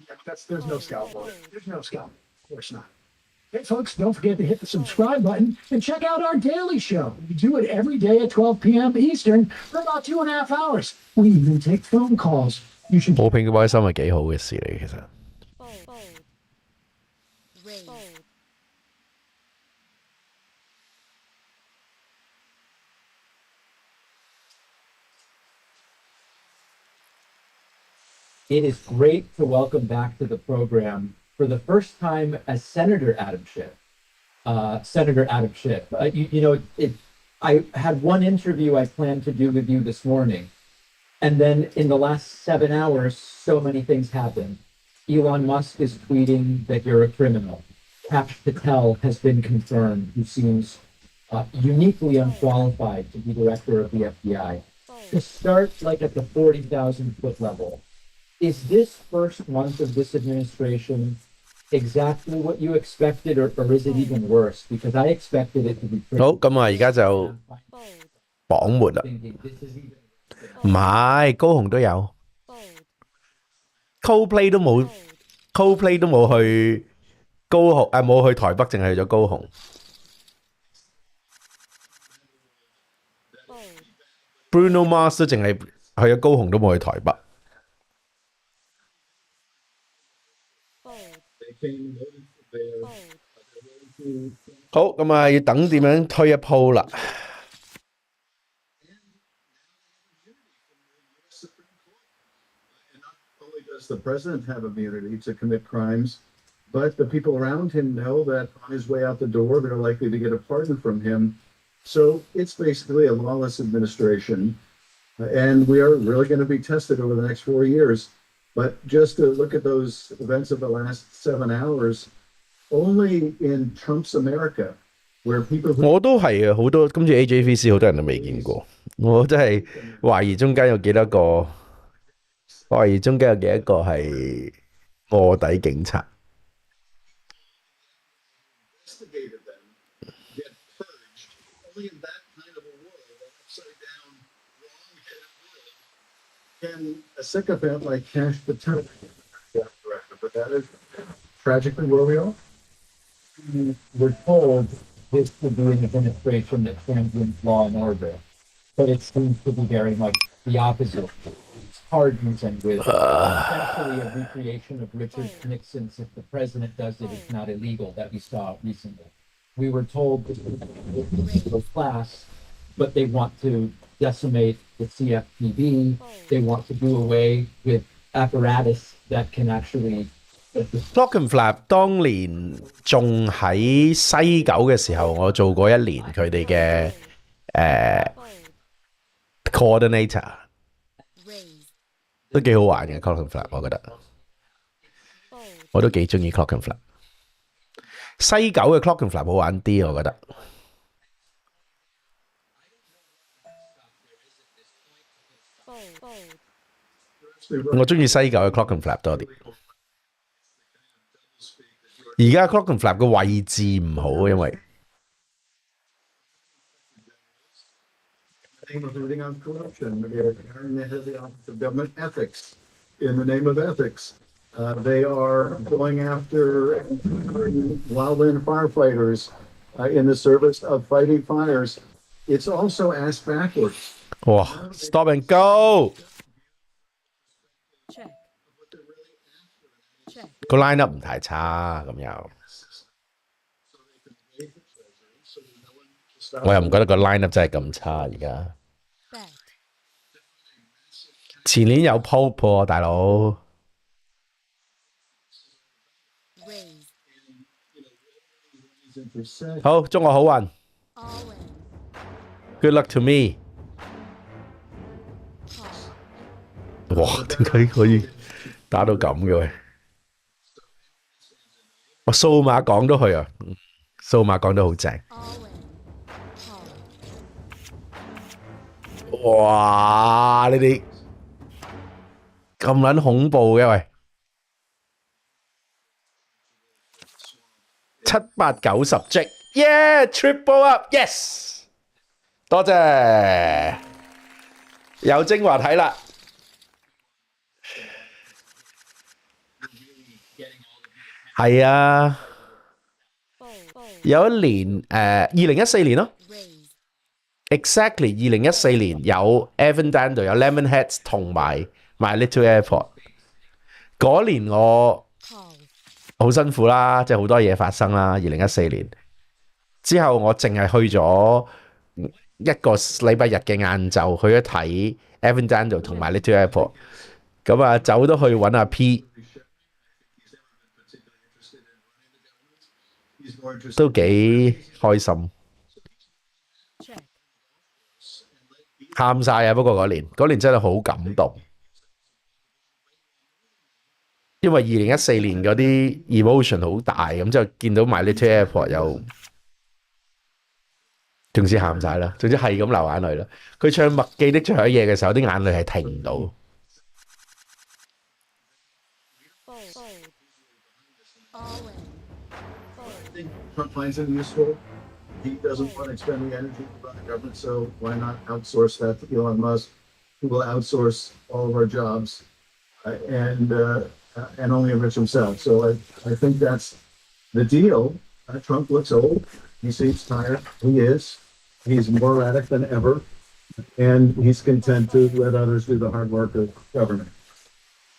Yeah, there's no scalpel. There's no scalp. Of course not. Hey, folks, don't forget to hit the subscribe button and check out our daily show. We do it every day at 12 p.m. Eastern for about 2.5 hours. We even take phone calls. You should 好拼嘅開心係幾好嘅事嚟，其實。 Fold. Fold. Raise. Fold. It is great to welcome back to the program for the first time as Senator Adam Schiff. Senator Adam Schiff. I had one interview I planned to do with you this morning. And then in the last 7 hours, so many things happened. Elon Musk is tweeting that you're a criminal. Kash Patel has been confirmed, who seems uniquely unqualified to be director of the FBI. To start like at the 40,000 foot level, is this first month of this administration exactly what you expected, or is it even worse? Because I expected it to be pretty. 好，咁啊，而家就 Fold. 榜末啦。 Thinking this is even 唔係，高雄都有 Fold. ，Coldplay 都冇 Fold. ，Coldplay 都冇去高雄，冇去台北，淨係去咗高雄。Fold. Bruno Mars 都淨係去咗高雄，都冇去台北。 Fold. Fold. Fold. 好，咁啊，要等點樣推一鋪啦。 Only does the president have immunity to commit crimes, but the people around him know that on his way out the door, they're likely to get a pardon from him. So it's basically a lawless administration. And we are really going to be tested over the next 4 years. But just to look at those events of the last 7 hours, only in Trump's America, where people who 我都係啊，好多今次 AJVC 好多人都未見過，我真係懷疑中間有幾多個，懷疑中間有幾多個係卧底警察。 investigated them get purged. Only in that kind of a world, an upside down, wrong-headed world, can a sycophant like Kash Patel be director? But that is tragically where we are. we were told this would be an administration that champions law and order, but it seems to be very much the opposite. It's pardons and with essentially a recreation of Richard Nixon's "if the president does it, it's not illegal" that we saw recently. We were told this was a middle class, but they want to decimate the CFPB. They want to do away with apparatus that can actually Clockenflap 當年仲喺西九嘅時候，我做過一年佢哋嘅coordinator， Raise. 都幾好玩嘅 Clockenflap，我覺得 Fold. 我都幾中意 Clockenflap。西九嘅 clock and flap 好玩啲，我覺得。我中意西九嘅 clock and flap 多啲。而家 clock and flap 嘅位置唔好，因為 name of everything on corruption. They're carrying the head of government ethics in the name of ethics. They are going after wildland firefighters in the service of fighting fires. It's also ass backwards. 哇 ，stop and go！ Check. Check. 個 line up 唔太差，咁又我又唔覺得個 line up 真係咁差而家。Bet. 前年有 Pope 喎，大佬。 Raise. 好，祝我好運。 All in. Good luck to me。 Call. 哇，點解可以打到咁嘅喂？我數碼講都去啊，數碼講得好正。 All in. Call. 哇！你哋咁撚恐怖嘅喂，7、8、9、10隻，yeah！triple up，yes！ 多謝，有精華睇啦。係啊， Fold. 有一年2014年咯。 Raise. Exactly 2014年有 Avondale 有 Lemonheads 同埋 My Little Airport 嗰年我 Call. 好辛苦啦，即係好多嘢發生啦。2014年之後我淨係去咗一個禮拜日嘅晏晝去咗睇 Avondale 同埋 Little Airport， 咁啊走都去揾阿 P， 都幾開心。 Check. 喊晒啊！不過嗰年真係好感動，因為2014年嗰啲 emotion 好大，咁就見到 My Little Airport 又，總之喊晒啦，總之係咁流眼淚啦。佢唱麥記的最後一夜嘅時候，啲眼淚係停唔到。 Fold. Fold. All in. Fold. Trump finds it useful. He doesn't want to expend the energy to run the government, so why not outsource that to Elon Musk, who will outsource all of our jobs and only enrich himself. So I think that's the deal. Trump looks old. He seems tired. He is. He's more erratic than ever, and he's content to let others do the hard work of government.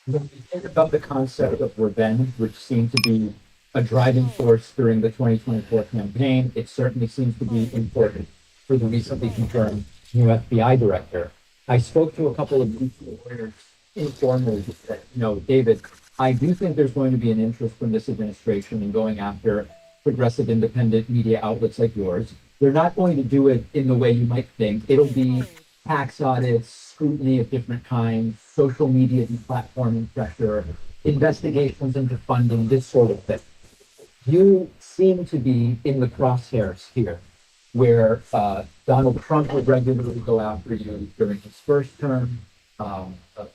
When we think about the concept of revenge, which seemed to be a driving force during the 2024 campaign, it certainly seems to be important for the recently confirmed new FBI director. I spoke to a couple of lawyers informally who said, David, I do think there's going to be an interest from this administration in going after progressive independent media outlets like yours. They're not going to do it in the way you might think. It'll be tax audits, scrutiny of different kinds, social media deplatforming pressure, investigations into funding, this sort of thing. You seem to be in the crosshairs here, where Donald Trump would regularly go after you during his first term.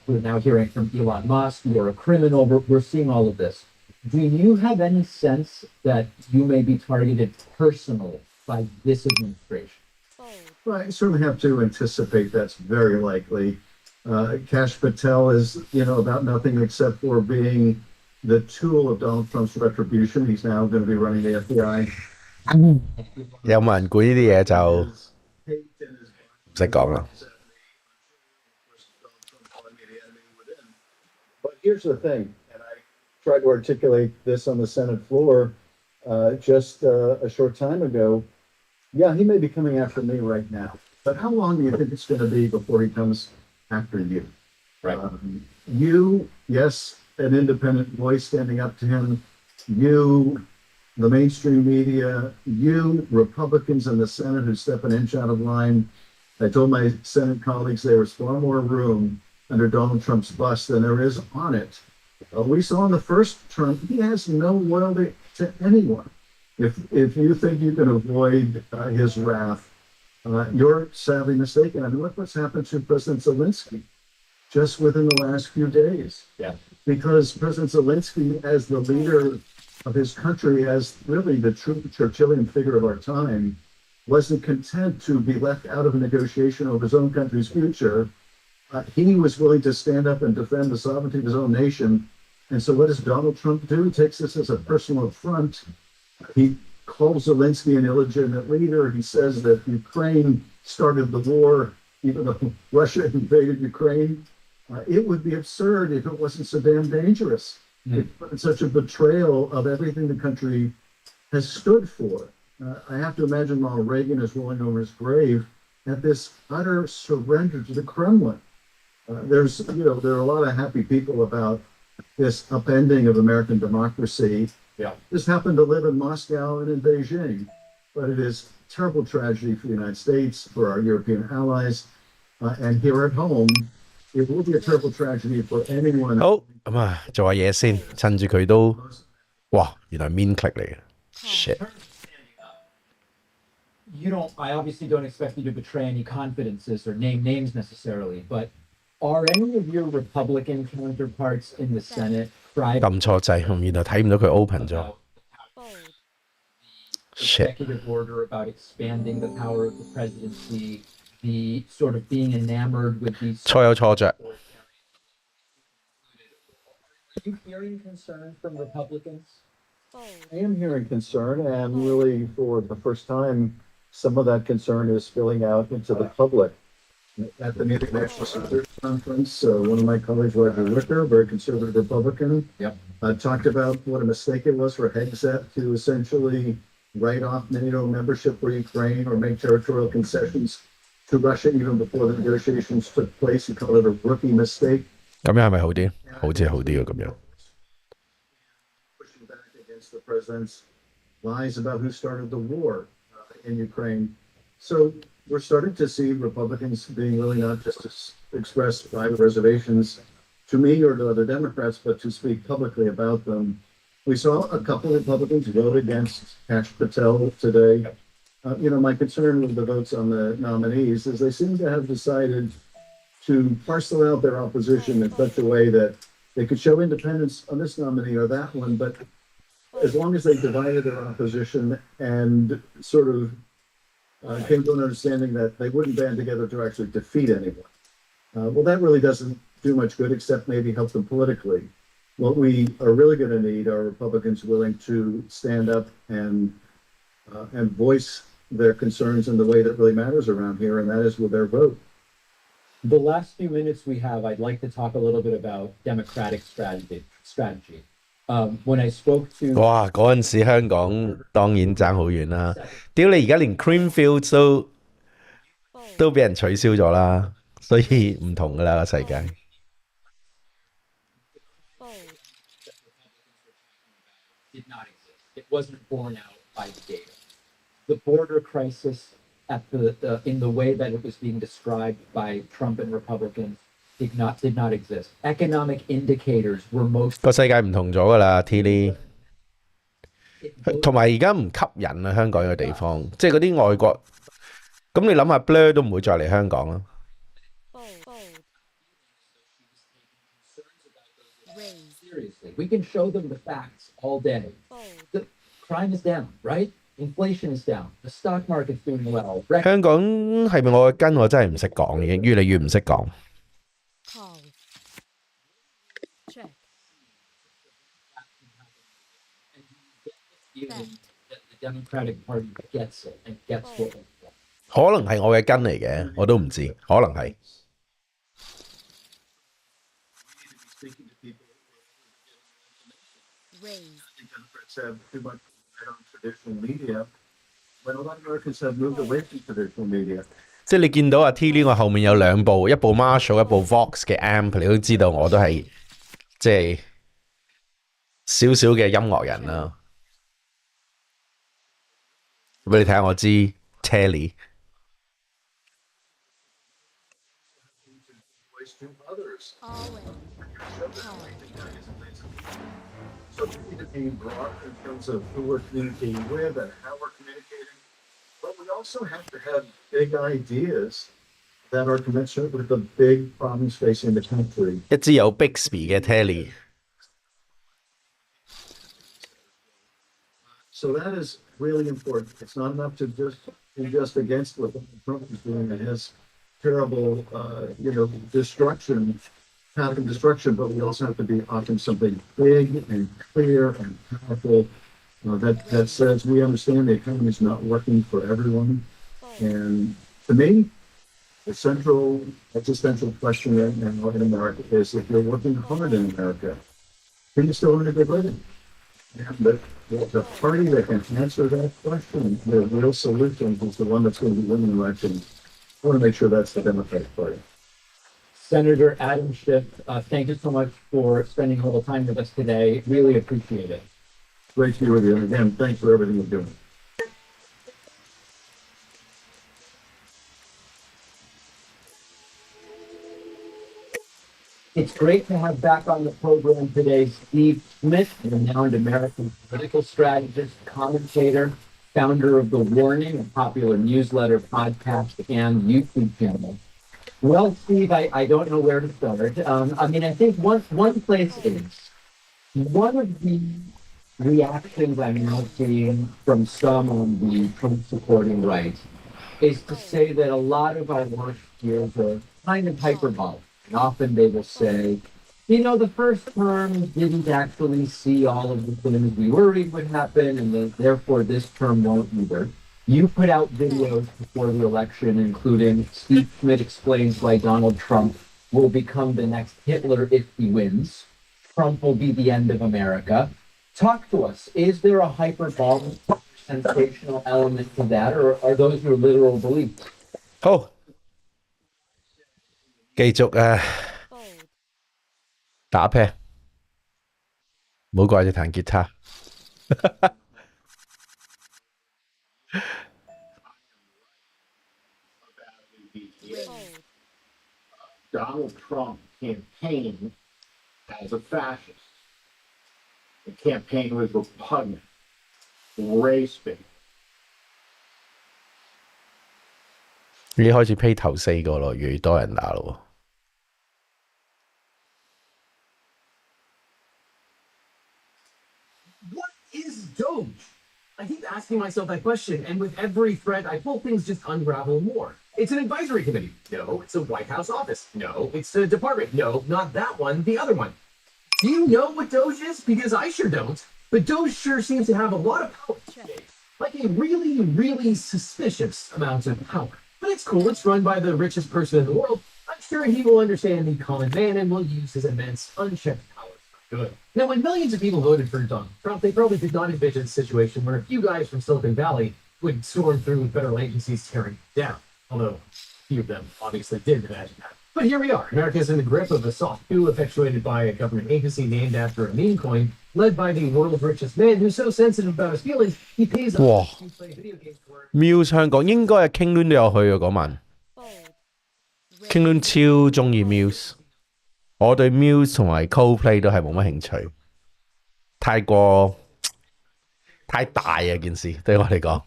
We're now hearing from Elon Musk, you're a criminal. We're seeing all of this. Do you have any sense that you may be targeted personally by this administration? Well, I certainly have to anticipate that's very likely. Kash Patel is, about nothing except for being the tool of Donald Trump's retribution. He's now going to be running the FBI. 有冇人管呢啲嘢就唔使講啦。 But here's the thing, and I tried to articulate this on the Senate floor just a short time ago. Yeah, he may be coming after me right now, but how long do you think it's going to be before he comes after you? Right. You, yes, an independent voice standing up to him. You, the mainstream media. You, Republicans in the Senate who step an inch out of line. I told my Senate colleagues there was far more room under Donald Trump's bus than there is on it. We saw in the first term, he has no loyalty to anyone. If you think you can avoid his wrath, you're sadly mistaken. I mean, look what's happened to President Zelensky just within the last few days. Yeah. Because President Zelensky, as the leader of his country, as really the true Churchillian figure of our time, wasn't content to be left out of a negotiation over his own country's future. He was willing to stand up and defend the sovereignty of his own nation. And so what does Donald Trump do? He takes this as a personal affront. He calls Zelensky an illegitimate leader. He says that Ukraine started the war, even though Russia invaded Ukraine. It would be absurd if it wasn't so damn dangerous. It's such a betrayal of everything the country has stood for. I have to imagine Ronald Reagan is rolling over his grave at this utter surrender to the Kremlin. There are a lot of happy people about this upending of American democracy. Yeah. This happened to live in Moscow and in Beijing, but it is a terrible tragedy for the United States, for our European allies, and here at home, it will be a terrible tragedy for anyone. 好，咁啊，做下嘢先，趁住佢都，哇，原來 mean click 嚟嘅，shit。I obviously don't expect you to betray any confidences or name names necessarily, but are any of your Republican counterparts in the Senate private 撳錯掣，原來睇唔到佢 open 咗 about Fold.，shit。 executive order about expanding the power of the presidency, the sort of being enamored with these? 錯有錯着， Are you hearing concern from Republicans? Fold. I am hearing concern, and really for the first time, some of that concern is spilling out into the public. At the Munich National Security Conference, one of my colleagues, Roger Wicker, very conservative Republican, talked about what a mistake it was for Hegseth to essentially write off NATO membership for Ukraine or make territorial concessions to Russia even before the negotiations took place. He called it a rookie mistake. 咁樣係咪好啲？好似係好啲喎，咁樣。 Pushing back against the president's lies about who started the war in Ukraine. So we're starting to see Republicans being willing not just to express private reservations to me or to other Democrats, but to speak publicly about them. We saw a couple of Republicans vote against Kash Patel today. My concern with the votes on the nominees is they seem to have decided to parcel out their opposition in such a way that they could show independence on this nominee or that one, but as long as they divided their opposition and sort of came to an understanding that they wouldn't band together to actually defeat anyone. Well, that really doesn't do much good except maybe help them politically. What we are really going to need are Republicans willing to stand up and voice their concerns in the way that really matters around here, and that is with their vote. The last few minutes we have, I'd like to talk a little bit about Democratic strategy. When I spoke to 哇！嗰陣時香港當然爭好遠啦。屌你而家連 Creamfields 都俾人取消咗啦，所以唔同噶啦個世界。Fold. did not exist. It wasn't borne out by the data. The border crisis in the way that it was being described by Trump and Republicans did not exist. Economic indicators were most 個世界唔同咗噶啦，Tilly。同埋而家唔吸引啊，香港呢個地方，即係嗰啲外國。咁你諗下 Blur 都唔會再嚟香港啦。Seriously, we can show them the facts all day. The crime is down, right? Inflation is down. The stock market's doing well. 香港係咪我嘅根？我真係唔識講，已經越嚟越唔識講。Call. Check. That the Democratic Party gets it and gets what it wants. 可能係我嘅根嚟嘅，我都唔知，可能係。Raise. Democrats have too much on traditional media, when a lot of Americans have moved away from traditional media. 即係你見到阿 T 呢個後面有兩部，一部 Marshall， 一部 Vox 嘅 amp， 你都知道我都係即係少少嘅音樂人啦。俾你睇下我支 Telly。voice to others. Always. So we need to be broad in terms of who we're communicating with and how we're communicating. But we also have to have big ideas that are commensurate with the big problems facing the country. 一支有 Bixby 嘅 Telly。 So that is really important. It's not enough to just be just against what Trump is doing and his terrible, destruction, path of destruction, but we also have to be offering something big and clear and powerful that says we understand the economy is not working for everyone. And to me, the central existential question right now in America is if you're working hard in America, can you still earn a good living? And the party that can answer that question, the real solution, is the one that's going to be winning elections. I want to make sure that's the Democratic Party. Senator Adam Schiff, thank you so much for spending a little time with us today. Really appreciate it. Great to be with you. And again, thanks for everything you're doing. It's great to have back on the program today Steve Smith, a renowned American political strategist, commentator, founder of The Warning, a popular newsletter, podcast, and YouTube channel. Well, Steve, I don't know where to start. I think one place is one of the reactions I'm now seeing from some on the Trump supporting right is to say that a lot of our worst fears are kind of hyperbolic. And often they will say, the first term didn't actually see all of the things we worried would happen, and therefore this term won't either. You put out videos before the election, including Steve Schmidt explains why Donald Trump will become the next Hitler if he wins. Trump will be the end of America. Talk to us. Is there a hyperbolic, sensational element to that, or are those your literal beliefs? 好，繼續打啤，唔好掛住彈吉他。Donald Trump campaigned as a fascist. The campaign was repugnant, race-based. 已經開始披頭四個咯，越嚟越多人打咯。What is DOGE? I keep asking myself that question, and with every thread I pull, things just unravel more. It's an advisory committee. No, it's a White House office. No, it's a department. No, not that one, the other one. Do you know what DOGE is? Because I sure don't. But DOGE sure seems to have a lot of power today. Like a really, really suspicious amount of power. But it's cool. It's run by the richest person in the world. I'm sure he will understand the common man and will use his immense, unchecked power for good. Now, when millions of people voted for Donald Trump, they probably did not envision a situation where a few guys from Silicon Valley would storm through federal agencies tearing it down. Although, a few of them obviously did imagine that. But here we are. America is in the grip of a soft coup effectuated by a government agency named after a meme coin, led by the world's richest man who's so sensitive about his feelings, he pays others to play video games for him. Muse 香港應該係 King Loon 都有去啊嗰晚。King Loon 超中意 Muse， 我對 Muse 同埋 Coldplay 都係冇乜興趣，太大啊件事對我嚟講，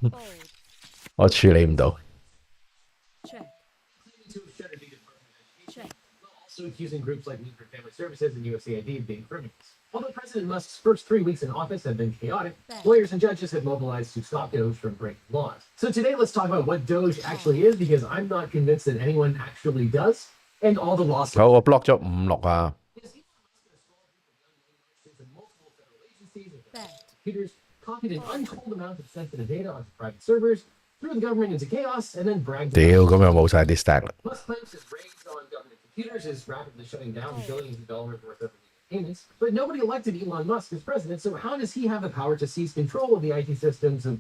我處理唔到。Also accusing groups like Lutheran Family Services and USAID of being criminals. Although President Musk's first 3 weeks in office have been chaotic, lawyers and judges have mobilized to stop DOGE from breaking laws. So today let's talk about what DOGE actually is, because I'm not convinced that anyone actually does, and all the lawsuits. 好，我 block 咗5、6啊。Computers copied an untold amount of sensitive data onto private servers, threw the government into chaos, and then bragged. 屌，咁又冇晒啲 stack 啦。Musk claims his raids on government computers is rapidly shutting down billions of dollars worth of payments, but nobody elected Elon Musk as president, so how does he have the power to seize control of the IT systems of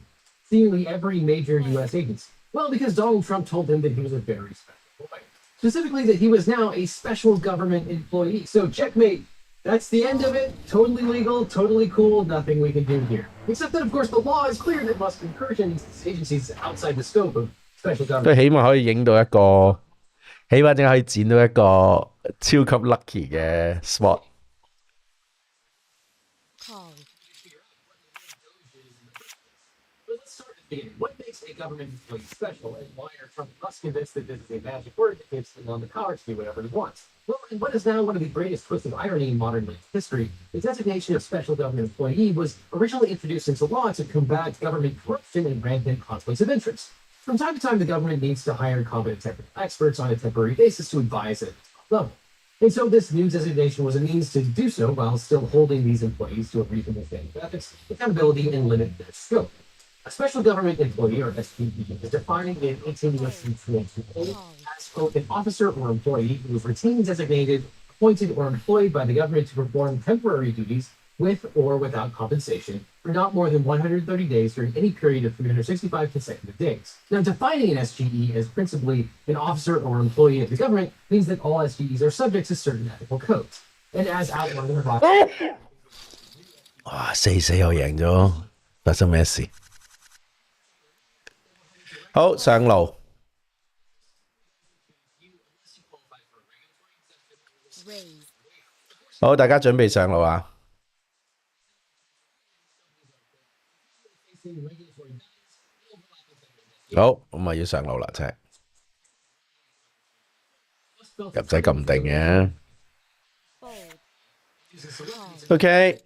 seemingly every major U.S. agency? Well, because Donald Trump told him that he was a very special boy. Specifically, that he was now a special government employee. So checkmate. That's the end of it. Totally legal, totally cool, nothing we can do here. Except that, of course, the law is clear that Musk incursions agencies outside the scope of special 都 government. 起碼可以影到一個起碼點解可以剪到一個超級 lucky 嘅 spot？ Call. But let's start at the beginning. What makes a government employee special, and why are Trump and Musk convinced that this is a magic word that gives him the power to do whatever he wants? Well, in what is now one of the greatest twists of irony in modern history, the designation of special government employee was originally introduced into law to combat government corruption and rampant conflicts of interest. From time to time, the government needs to hire competent technical experts on a temporary basis to advise at the top level. And so this new designation was a means to do so while still holding these employees to a reasonable standard of ethics, accountability, and limited their scope. A special government employee, or SPE, is defined in 18 U.S.C. 22 as, quote, an officer or employee who is retained, designated, appointed, or employed by the government to perform temporary duties with or without compensation for not more than 130 days during any period of 365 consecutive days. Now, defining an SGE as principally an officer or employee of the government means that all SGEs are subject to certain ethical codes. And as outlined in the box, 哇！死我贏咗，發生咩事？好，上路。Raise. 好，大家準備上路啊！好，咁啊要上路啦，真係又唔使咁定嘅。OK，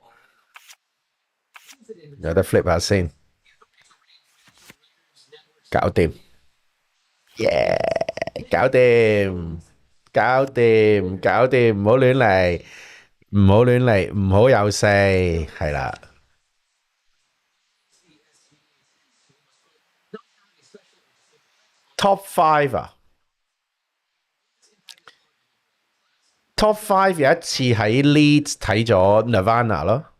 有得 flip 下先，搞掂，耶！搞掂，搞掂，搞掂，唔好亂嚟，唔好亂嚟，唔好有四，係啦。Top five 啊，Top five 有一次喺 Leeds 睇咗 Nirvana 咯，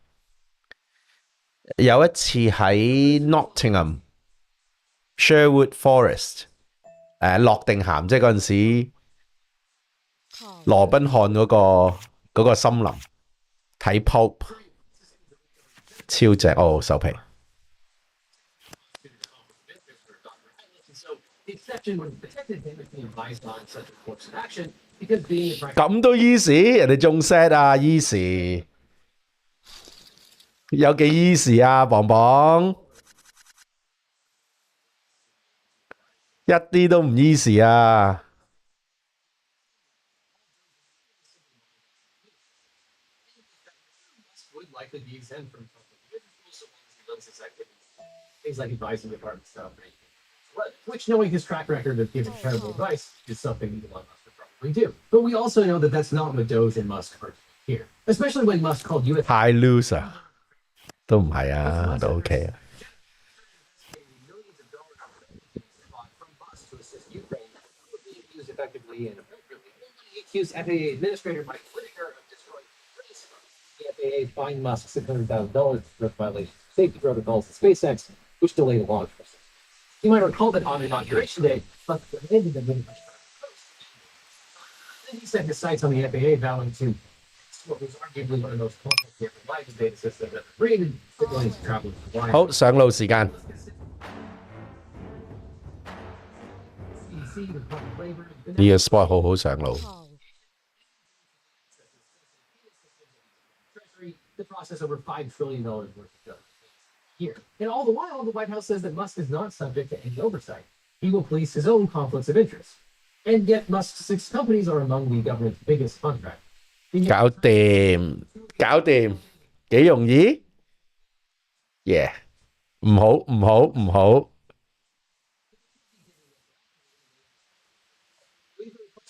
有一次喺 Nottingham Sherwood Forest 諾定咸，即係嗰陣時羅賓漢嗰個森林睇 Pope 超正哦，手皮。the exception would have protected him if he advised on such a course of action, because being a practice 咁都 easy， 人哋仲 set 啊 easy， 有幾 easy 啊，磅磅，一啲都唔 easy 啊。would likely be exempt from also he loves his activities. Things like advising department stuff, which, knowing his track record of giving terrible advice, is something Elon Musk would probably do. But we also know that that's not what DOGE and Musk are doing here, especially when Musk called U.S. 太 loose 啊，都唔係啊，都 OK 啊。millions of dollars from Musk to assist Ukraine were being used effectively and appropriately. He accused FAA Administrator Mike Whitaker of destroying race funds. The FAA fined Musk $600,000 for violation of safety protocols at SpaceX, which delayed the launch process. You might recall that on Inauguration Day, Musk demanded the minimum post. Then he set his sights on the FAA, vowing to what was arguably one of the most complex reliable data systems ever created, with millions of travelers flying. 好，上路時間。呢個 spot 好好上路。The process over $5 trillion worth of drugs here. And all the while, the White House says that Musk is not subject to any oversight. He will police his own conflicts of interest. And yet Musk's 6 companies are among the government's biggest contractors. 搞掂，搞掂，幾容易？耶！唔好，唔好，唔好。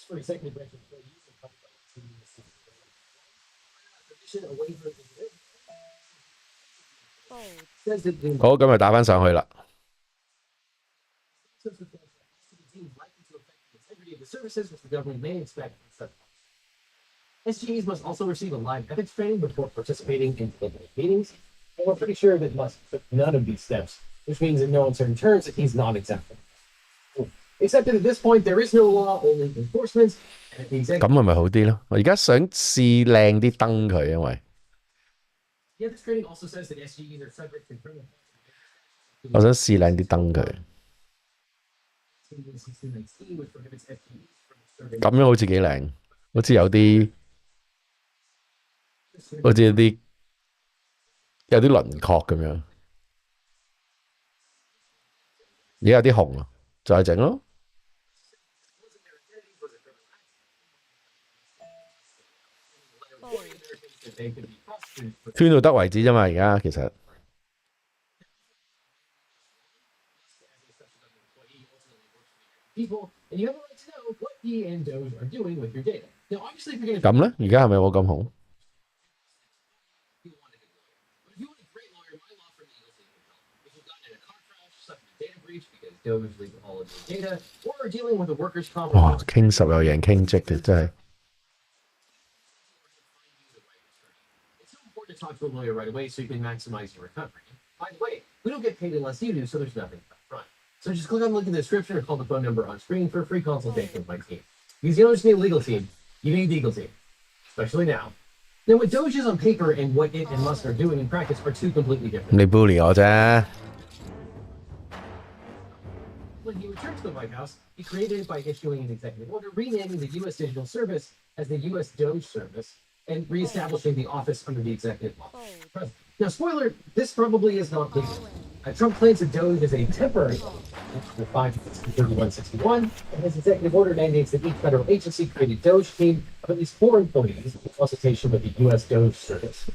For executive branch employees and companies, a waiver says that the 好，咁就打返上去啦。services which the government may expect from such. SGEs must also receive a live ethics training before participating in deliberative meetings, and we're pretty sure that Musk took none of these steps, which means in no uncertain terms that he's not exempt from them. Except that at this point there is no law, only enforcement, and the executive. 咁係咪好啲咯？我而家想試靚啲燈佢，因為 The ethics training also says that SGEs are subject to criminal. 我想試靚啲燈佢。 1619, which prohibits SGEs from 咁樣好似幾靚，好似有啲輪廓咁樣，而家有啲紅啊，再整咯。bold, 圈到得為止啫嘛，而家其實 people, and you have a right to know what he and DOGE are doing with your data. Now, obviously, if you're going to 咁咧，而家係咪我咁紅？ but if you want a great lawyer, my law firm Eagles can help. If you've gotten in a car crash, suffered a data breach because DOGE leaked all of your data, or are dealing with a workers' comp. 哇，傾十有贏傾積嘅真係。It's so important to talk to a lawyer right away so you can maximize your recovery. By the way, we don't get paid unless you do, so there's nothing upfront. So just click on the link in the description or call the phone number on screen for a free consultation with my team. Because you don't just need a legal team, you need the Eagle team, especially now. Now, what DOGE is on paper and what it and Musk are doing in practice are two completely different. 你 bully 我啫。 When he returned to the White House, he created it by issuing an executive order renaming the U.S. Digital Service as the U.S. DOGE Service and reestablishing the office under the executive president. Now, spoiler, this probably is not legal. Trump claims that DOGE is a temporary under 53161, and his executive order mandates that each federal agency create a DOGE team of at least 4 employees in consultation with the U.S. DOGE Service.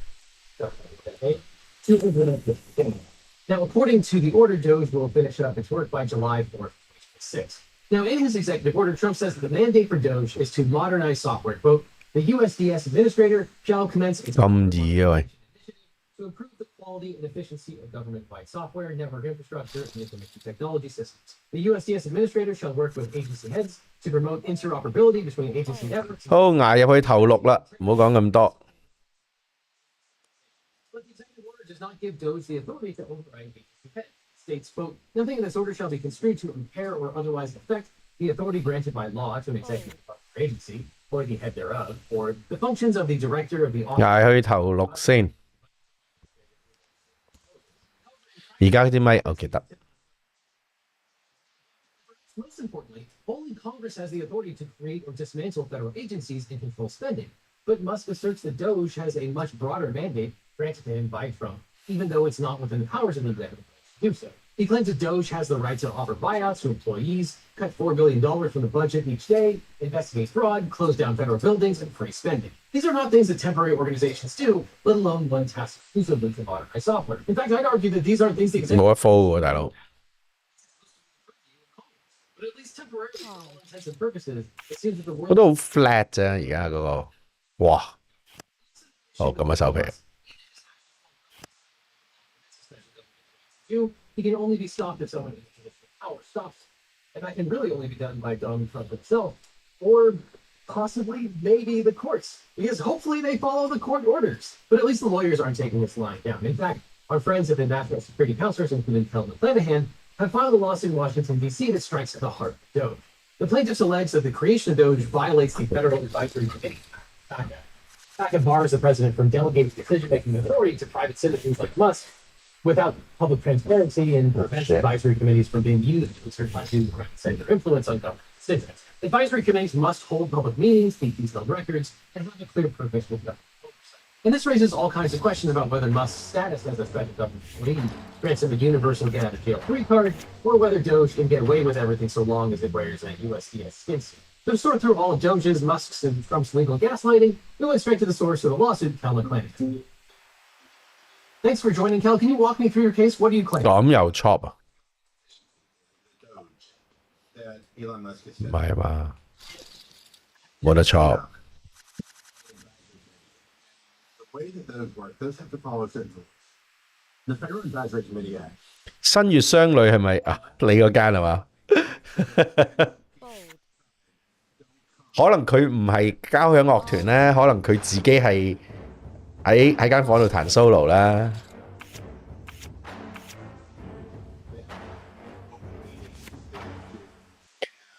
Now, according to the order, DOGE will finish up its work by July 4th, 2026. Now, in his executive order, Trump says that the mandate for DOGE is to modernize software. Quote, the USDS administrator shall commence its 咁易嘅喂， to improve the quality and efficiency of government-wide software, network infrastructure, and information technology systems. The USDS administrator shall work with agency heads to promote interoperability between agency networks. 好捱入去頭六啦，唔好講咁多。 But the executive order does not give DOGE the authority to override agency heads. States, quote, nothing in this order shall be construed to impair or otherwise affect the authority granted by law to an executive agency, or the head thereof, or the functions of the director of the office. 捱去頭六先。而家啲咪我記得。 Most importantly, only Congress has the authority to create or dismantle federal agencies and control spending. But Musk asserts that DOGE has a much broader mandate granted to him by Trump, even though it's not within the powers of the executive to do so. He claims that DOGE has the right to offer buyouts to employees, cut $4 billion from the budget each day, investigate fraud, close down federal buildings, and free spending. These are not things that temporary organizations do, let alone one tasked exclusively to modernize software. In fact, I'd argue that these aren't things the executive 冇得 follow 喎，大佬。 but at least temporarily, for all intents and purposes, it seems that the 嗰 world 都好 flat 啫，而家嗰個。哇！好咁嘅手皮。 he can only be stopped if someone in traditional power stops him. And that can really only be done by Donald Trump himself, or possibly maybe the courts, because hopefully they follow the court orders. But at least the lawyers aren't taking this lying down. In fact, our friends at the National Security Counselors, including Kelvin Flanagan, have filed a lawsuit in Washington, D.C. that strikes at the heart of DOGE. The plaintiffs allege that the creation of DOGE violates the Federal Advisory Committee. FACA bars the president from delegating decision-making authority to private citizens like Musk without public transparency and prevents advisory committees from being used to exert undue private influence on government decisions. Advisory committees must hold public meetings, keep detailed records, and have a clear purpose with government oversight. And this raises all kinds of questions about whether Musk's status as a federal government employee grants him a universal get-out-of-jail-free card, or whether DOGE can get away with everything so long as it wears a USDS skin suit. To sort through all of DOGE's, Musk's, and Trump's legal gaslighting, we went straight to the source of the lawsuit, Cal McClanahan. Thanks for joining, Cal. Can you walk me through your case? What do you claim? 咁又 chop 啊？ That Elon Musk is 唔係嘛？冇得 chop。 the way that those work, those have to follow certain rules. The Federal Advisory Committee Act. 新月商旅係咪啊？你嗰間係嘛？ 可能佢唔係交響樂團咧，可能佢自己係喺間房度彈 solo 啦。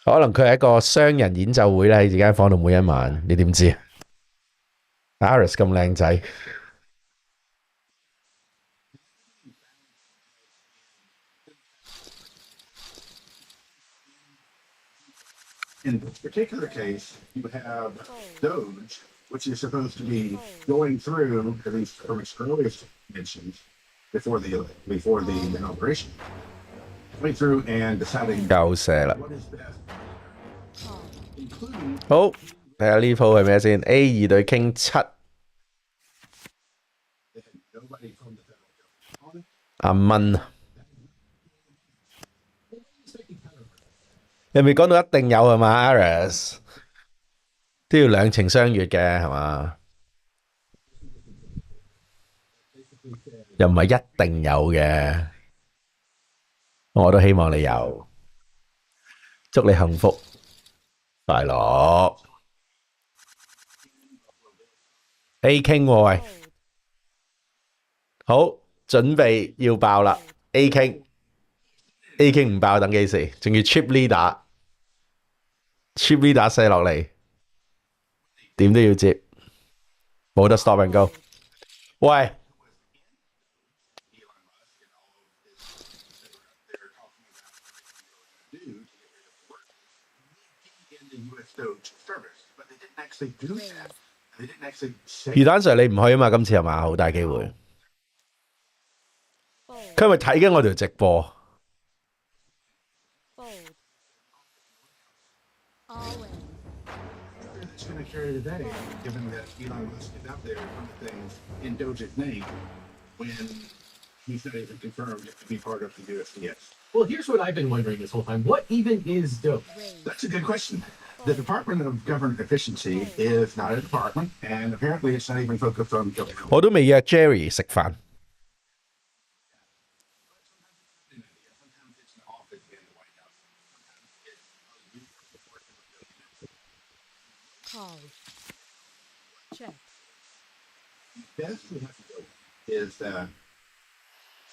可能佢係一個雙人演奏會咧，喺自己間房度每一晚，你點知啊 ？Aris 咁靚仔。In this particular case, you have DOGE, which is supposed to be going through, at least from its earliest mentions, before the inauguration, going through and deciding 夠射啦。 what is best, including 好，睇下呢鋪係咩先？A 2對 King 7， they had nobody from the federal government on it. 阿蚊。你未講到一定有係嘛 ？Aris 都要兩情相悅嘅係嘛？又唔係一定有嘅，我都希望你有。祝你幸福快樂。A King 喎喂，好準備要爆啦 ！A King。A King 唔爆等幾時？仲要 chip leader 射落嚟，點都要接，冇得 stop and go。喂，魚蛋 Sir 你唔去啊嘛？今次係嘛？好大機會。佢係咪睇緊我條直播？ It's going to carry the day, given that Elon Musk is out there doing things in DOGE's name when he's not even confirmed to be part of the USDS. Well, here's what I've been wondering this whole time. What even is DOGE? That's a good question. The Department of Government Efficiency is not a department, and apparently it's not even focused on government. 我都未約 Jerry 食飯。Check. The best we have to do is that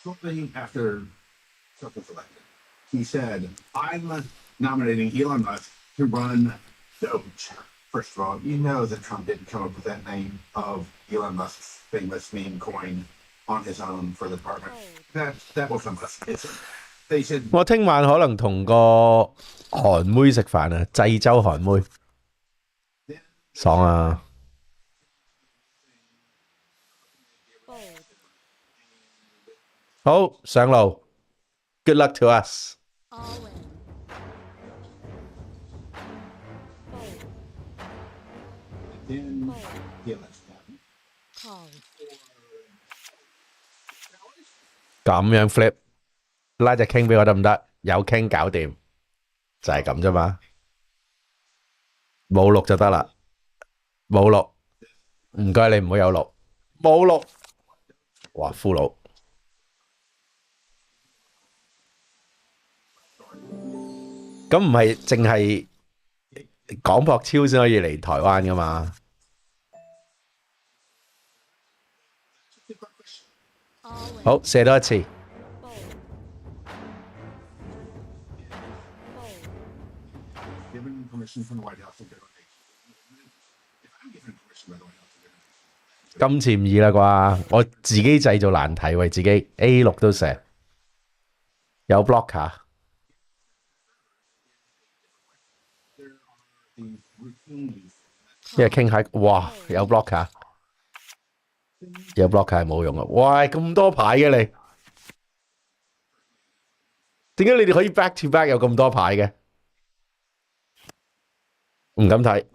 shortly after Trump was elected, he said, I'm nominating Elon Musk to run DOGE. First of all, you know that Trump didn't come up with that name of Elon Musk's famous meme coin on his own for the department. That wasn't Musk. They said 我聽晚可能同個韓妹食飯啊，濟州韓妹，爽啊！好，上路 ，Good luck to us。 then the election happened. 咁樣 flip，拉隻 King 俾我得唔得？有 King 搞掂，就係咁啫嘛。冇錄就得啦，冇錄，唔該你唔好有錄，冇錄。哇，俘虜。咁唔係淨係港博超先可以嚟台灣噶嘛？好，射多一次。Given permission from the White House to go. If I'm given permission by the White House to go. 今次唔易啦啩，我自己製造難題為自己 A6都射，有 blocker。因為傾下，哇，有 blocker， 有 blocker 係冇用啊！哇，咁多牌嘅你，點解你哋可以 back to back 有咁多牌嘅？唔敢睇，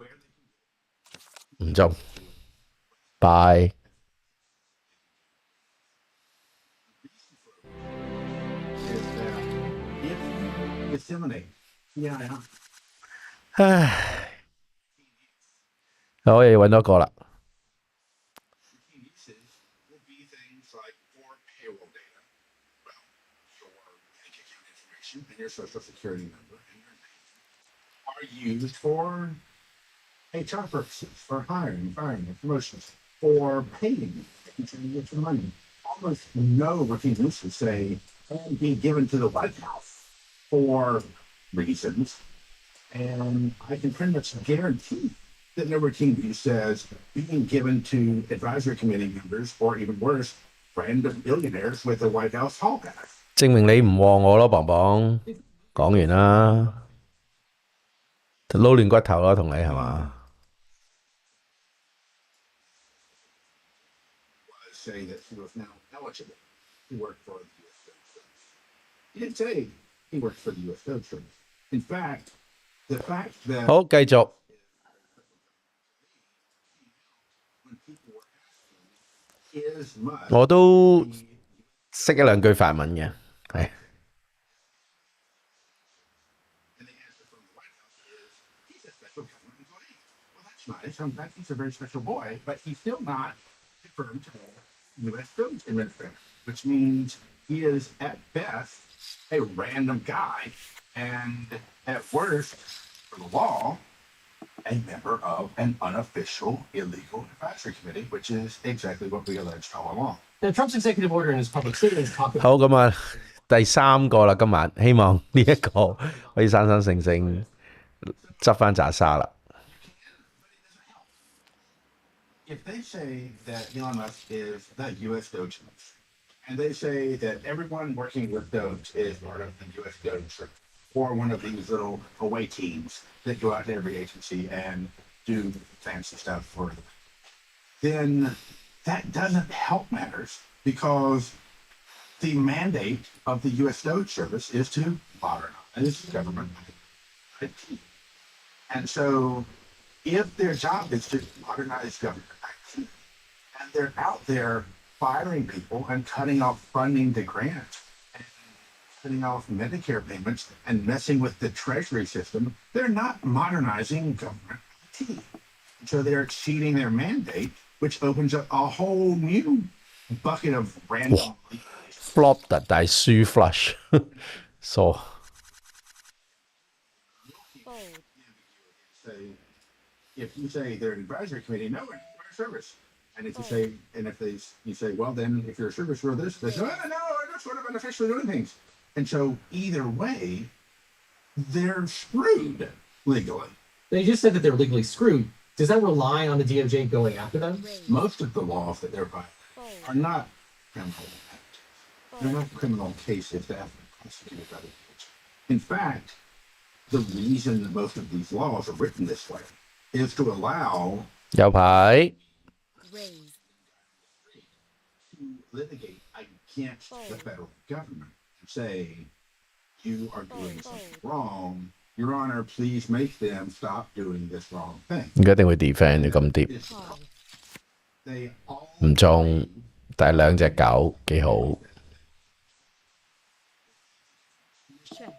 唔中。Bye。Disseminate. Yeah. 唉，我又揾多個啦。Uses will be things like for payroll data. Well, your bank account information and your social security number and your name are used for HR purposes, for hiring, firing, and promotions, for paying, making sure you get your money. Almost no routine uses say and be given to the White House for reasons. And I can pretty much guarantee that no routine use says being given to advisory committee members, or even worse, friend of billionaires with a White House hall pass. 證明你唔旺我咯，磅磅。講完啦。撈亂骨頭咯，同你係嘛？ Say that he was now eligible to work for the U.S. DOGE. He didn't say he worked for the U.S. DOGE. In fact, the fact that 好，繼續。 when people were asking, is much 我都識一兩句法文嘅，係。 and the answer from the White House is he's a special government employee. Well, that's nice. I'm glad he's a very special boy, but he's still not confirmed to the U.S. DOGE administrator, which means he is at best a random guy, and at worst, for the law, a member of an unofficial illegal advisory committee, which is exactly what we alleged all along. Now, Trump's executive order and his public statements talk about 好咁啊，第三個啦，今晚希望呢一個可以生生性性執翻扎沙啦。 If they say that Elon Musk is the U.S. DOGE, and they say that everyone working with DOGE is part of the U.S. DOGE, or one of these little away teams that go out to every agency and do fancy stuff for them, then that doesn't help matters because the mandate of the U.S. DOGE service is to modernize government IT. And so if their job is to modernize government IT, and they're out there firing people and cutting off funding to grants and cutting off Medicare payments and messing with the treasury system, they're not modernizing government IT. So they're exceeding their mandate, which opens up a whole new bucket of random. Flop 特大輸 flush， 傻。 If you say they're an advisory committee, no, we're a service. And if you say, you say, well, then if you're a service for this, they say, no, we're sort of unofficially doing things. And so either way, they're screwed legally. They just said that they're legally screwed. Does that rely on the DOJ going after them? Most of the laws that they're violating are not criminal acts. They're not criminal cases that have been prosecuted by the DOJ. In fact, the reason that most of these laws are written this way is to allow 有牌 to litigate against the federal government and say, you are doing something wrong. Your Honor, please make them stop doing this wrong thing. 而家一定會 defend 你咁跌， They all 唔中，但係兩隻狗幾好。 Check.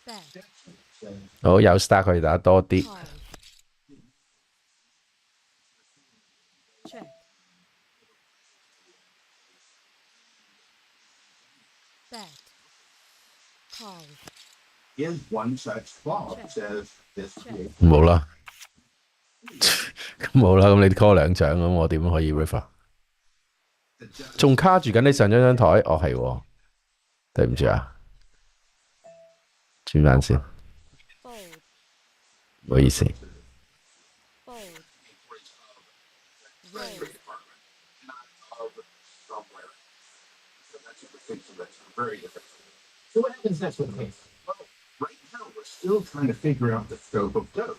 Back. 好有 star 可以打多啲。 Check. Back. Call. is one such law that says this creates 冇啦，冇啦，咁你 call 兩獎咁，我點可以 refer？ 仲卡住緊你上張台，哦係喎，對唔住啊，轉翻先，唔好意思。 very different. So what happens next with the case? Well, right now we're still trying to figure out the scope of DOGE.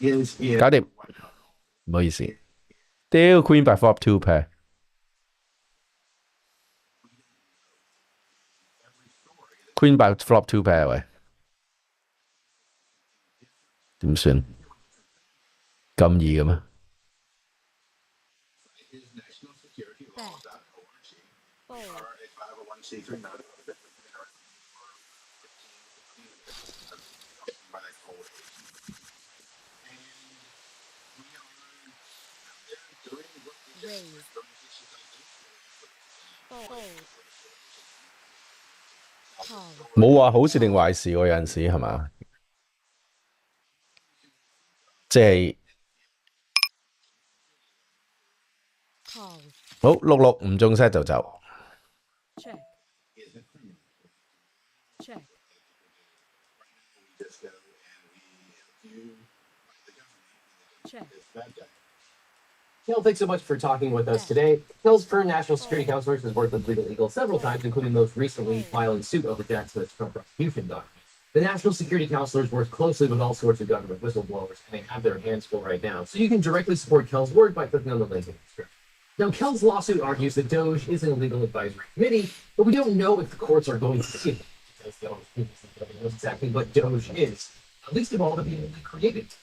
Is it 搞掂，唔好意思。屌 Queen by flop two pair， Queen by flop two pair 喂，點算？咁易嘅咩？ is nationalsecuritylaw.org or a 501c3 nonprofit by that whole agency. And we are doing what we do. 冇話好事定壞事喎，有陣時係嘛？即係好碌碌唔中 set 就走。 Check. Check. Check. Kel, thanks so much for talking with us today. Kel's current National Security Counselor has worked with Legal Eagle several times, including most recently filing suit over Jackson's Trump prosecution documents. The national security counselors work closely with all sorts of government whistleblowers, and they have their hands full right now. So you can directly support Kell's work by clicking on the link in the description. Now, Kell's lawsuit argues that DOGE is a legal advisory committee, but we don't know if the courts are going to see it, because they don't know exactly what DOGE is, least of all the people who created it.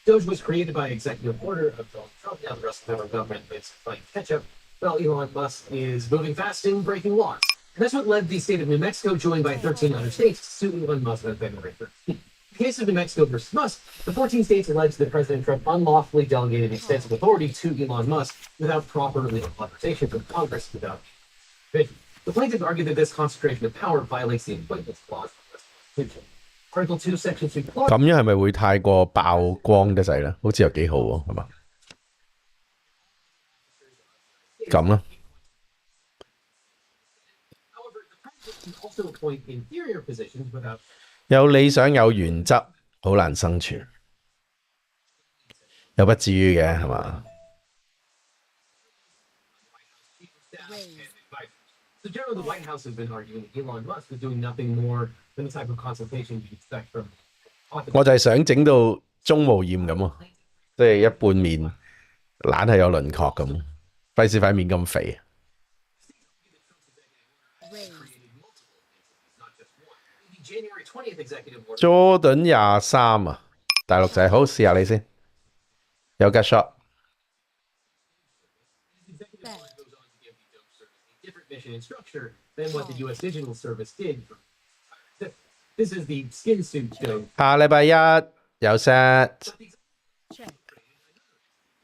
DOGE was created by executive order of Donald Trump. Now the rest of the federal government is playing catch up. Well, Elon Musk is moving fast and breaking laws. And that's what led the state of New Mexico, joined by 13 other states, to sue Elon Musk on February 13th. In the case of New Mexico versus Musk, the 14 states alleged that President Trump unlawfully delegated extensive authority to Elon Musk without proper legal authorization from Congress without vision. The plaintiffs argued that this concentration of power violates the Appointments Clause of the Constitution. Article 2, Section 2. 咁樣係咪會太過曝光得滯咧？好似又幾好喎，係嘛？咁啦。Also appoint inferior positions without 有理想有原則，好難生存，又不至於嘅係嘛？ So generally, the White House has been arguing that Elon Musk is doing nothing more than the type of consultation you'd expect from. 我就係想整到中無艷咁啊，即係一半面懶係有輪廓咁，費事塊面咁肥。Jordan 23啊，大陸仔好試下你先，有吉 shot。 Mission and structure than what the U.S. Digital Service did. This is the skin suit show. 下禮拜一有 set。 The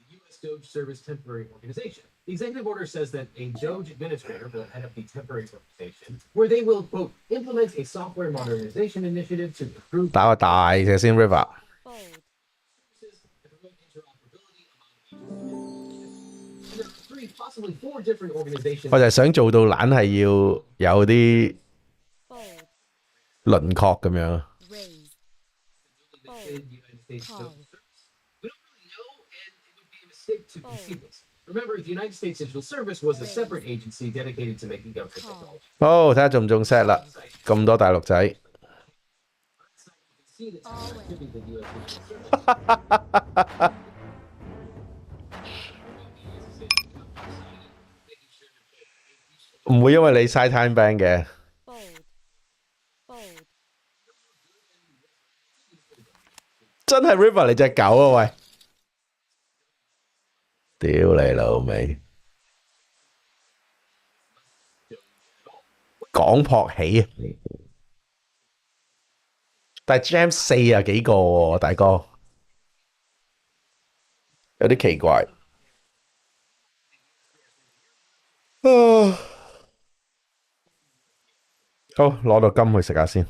U.S. DOGE Service Temporary Organization. The executive order says that a DOGE administrator will head up the temporary organization, where they will, quote, implement a software modernization initiative to improve. 打個大隻先 River。 Possibly 4 different organizations. 我就係想做到懶係要有啲輪廓咁樣。 Remember, the United States Digital Service was a separate agency dedicated to making government technology. 好，睇下中唔中 set 啦，咁多大陸仔。唔會因為你嘥 time bank 嘅。真係 River 你隻狗啊喂！屌你老味！講撲起啊！但係 Jam 40幾個喎，大哥，有啲奇怪。好，攞到金去食下先。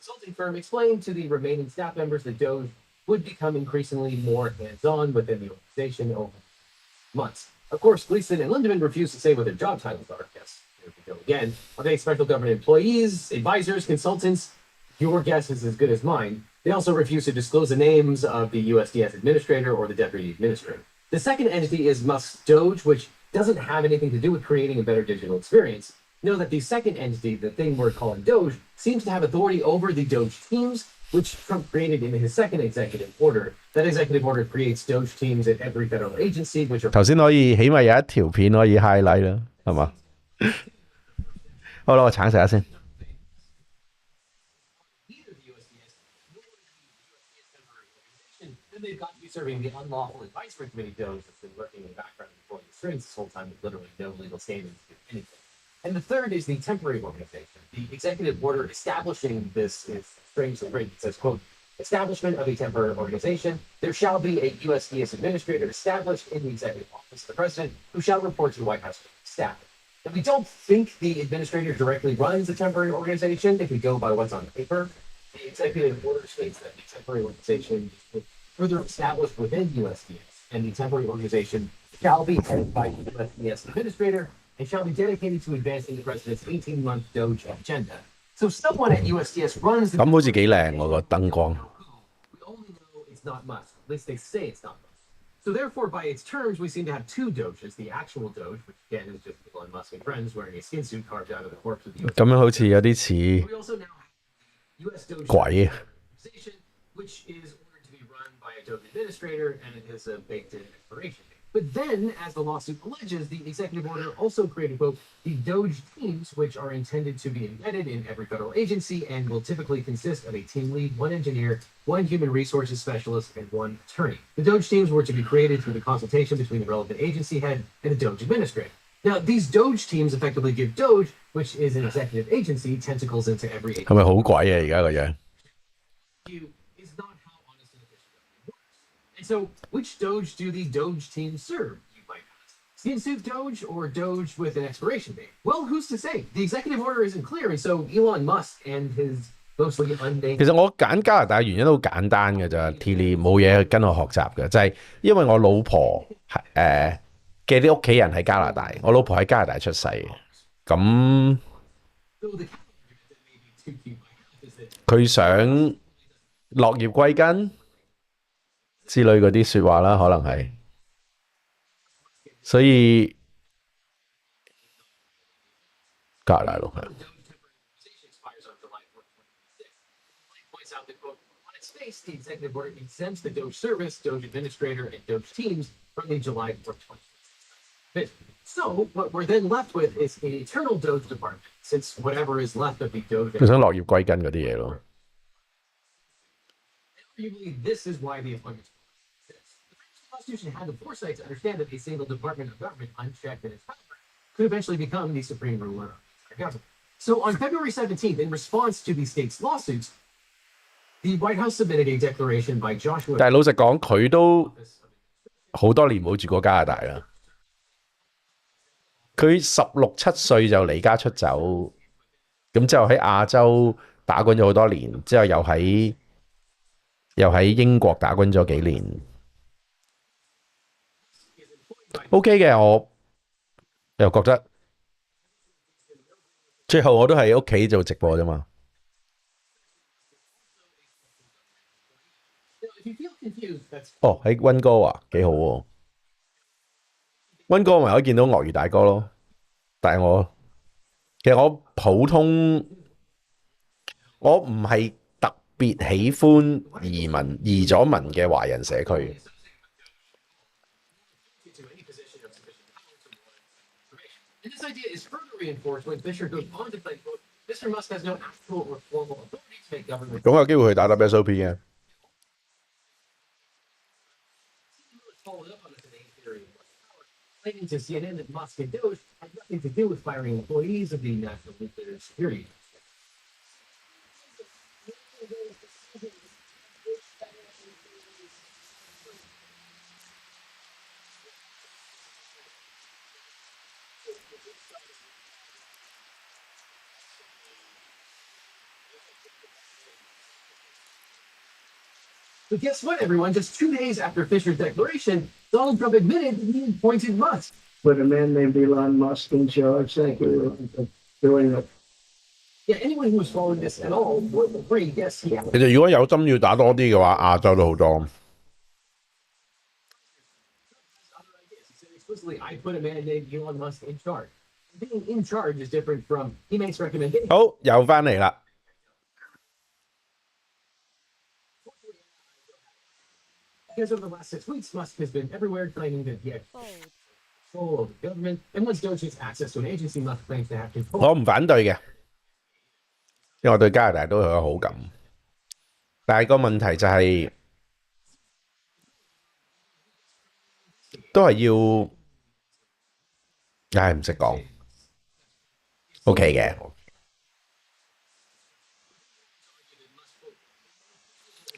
Consulting firm explained to the remaining staff members that DOGE would become increasingly more hands-on within the organization over months. Of course, Gleason and Lindemann refused to say what their job titles are. Yes, here we go again. Are they special government employees, advisors, consultants? Your guess is as good as mine. They also refuse to disclose the names of the USDS administrator or the deputy administrator. The second entity is Musk's DOGE, which doesn't have anything to do with creating a better digital experience. Know that the second entity, the thing we're calling DOGE, seems to have authority over the DOGE teams, which Trump created in his second executive order. That executive order creates DOGE teams at every federal agency, which are... 頭先可以起碼有一條片可以 highlight 啦，係嘛？好啦，我橙食下先。 They've got to be serving the unlawful advisory committee DOGE that's been working in the background and pulling the strings this whole time with literally no legal standing to do anything. And the third is the temporary organization. The executive order establishing this is strangely written. It says, quote, establishment of a temporary organization. There shall be a USDS administrator established in the executive office of the president who shall report to the White House staff. And we don't think the administrator directly runs the temporary organization if we go by what's on paper. The executive order states that the temporary organization is further established within USDS, and the temporary organization shall be headed by the USDS administrator and shall be dedicated to advancing the president's 18-month DOGE agenda. So someone at USDS runs the... 咁好似幾靚喎個燈光。 We only know it's not Musk. At least they say it's not Musk. So therefore, by its terms, we seem to have two Doges: the actual Doge, which again is just Elon Musk and friends wearing a skin suit carved out of the corpse of the U.S. 咁樣好似有啲似 We also now have U.S. Doge 鬼啊！ organization, which is ordered to be run by a Doge administrator, and it has a baked-in expiration date. But then, as the lawsuit alleges, the executive order also created, quote, the Doge teams, which are intended to be embedded in every federal agency and will typically consist of a team lead, one engineer, one human resources specialist, and one attorney. The Doge teams were to be created through the consultation between the relevant agency head and the Doge administrator. Now, these Doge teams effectively give Doge, which is an executive agency, tentacles into every agency. 係咪好鬼啊？而家個樣 Is not how honest and efficient government works. And so, which Doge do the Doge teams serve, you might ask? Skin suit Doge or Doge with an expiration date? Well, who's to say? The executive order isn't clear, and so Elon Musk and his mostly unnamed... 其實我揀加拿大原因都好簡單嘅咋 ，Tilly 冇嘢跟我學習嘅，就係、因為我老婆嘅啲屋企人喺加拿大，我老婆喺加拿大出世嘅，咁佢想落葉歸根之類嗰啲説話啦，可能係，所以加拿大咯，係。points out that, quote, on its face, the executive order exempts the Doge service, Doge administrator, and Doge teams from the July 4th, 2020. So, what we're then left with is an eternal Doge department, since whatever is left of the Doge... 佢想落葉歸根嗰啲嘢咯。Arguably, this is why the appointment exists. The French Constitution had the foresight to understand that a single department of government, unchecked in its power, could eventually become the supreme ruler of the government. So, on February 17th, in response to the state's lawsuits, the White House submitted a declaration by Joshua... 但係老實講，佢都好多年冇住過加拿大啦。佢16、17歲就離家出走，咁之後喺亞洲打滾咗好多年，之後又喺英國打滾咗幾年。OK 嘅，我又覺得最後我都係屋企做直播啫嘛。哦，喺溫哥華幾好喎。溫哥咪可以見到鱷魚大哥咯，但係其實我普通，我唔係特別喜歡移咗民嘅華人社區。And this idea is further reinforced when Fisher goes on to claim, quote, Mr. Musk has no actual or formal authority to make government... 咁有機會去打 WSOP 嘅。Followed up on this inane theory, claiming to CNN that Musk and Doge had nothing to do with firing employees of the National Nuclear Security. But guess what, everyone? Just 2 days after Fisher's declaration, Donald Trump admitted that he appointed Musk. With a man named Elon Musk in charge. Thank you for doing it. Yeah, anyone who was following this at all would agree, yes, he... 其實如果有針要打多啲嘅話，亞洲都好多。Explicitly, I put a man named Elon Musk in charge. Being in charge is different from he makes recommendations. 好，又翻嚟啦。Because over the last 6 weeks, Musk has been everywhere claiming that he had control over the government, and once Doge gets access to an agency, Musk claims to have control. 我唔反對嘅，因為我對加拿大都有好感。但係個問題就係、都係要，唉唔識講。OK 嘅。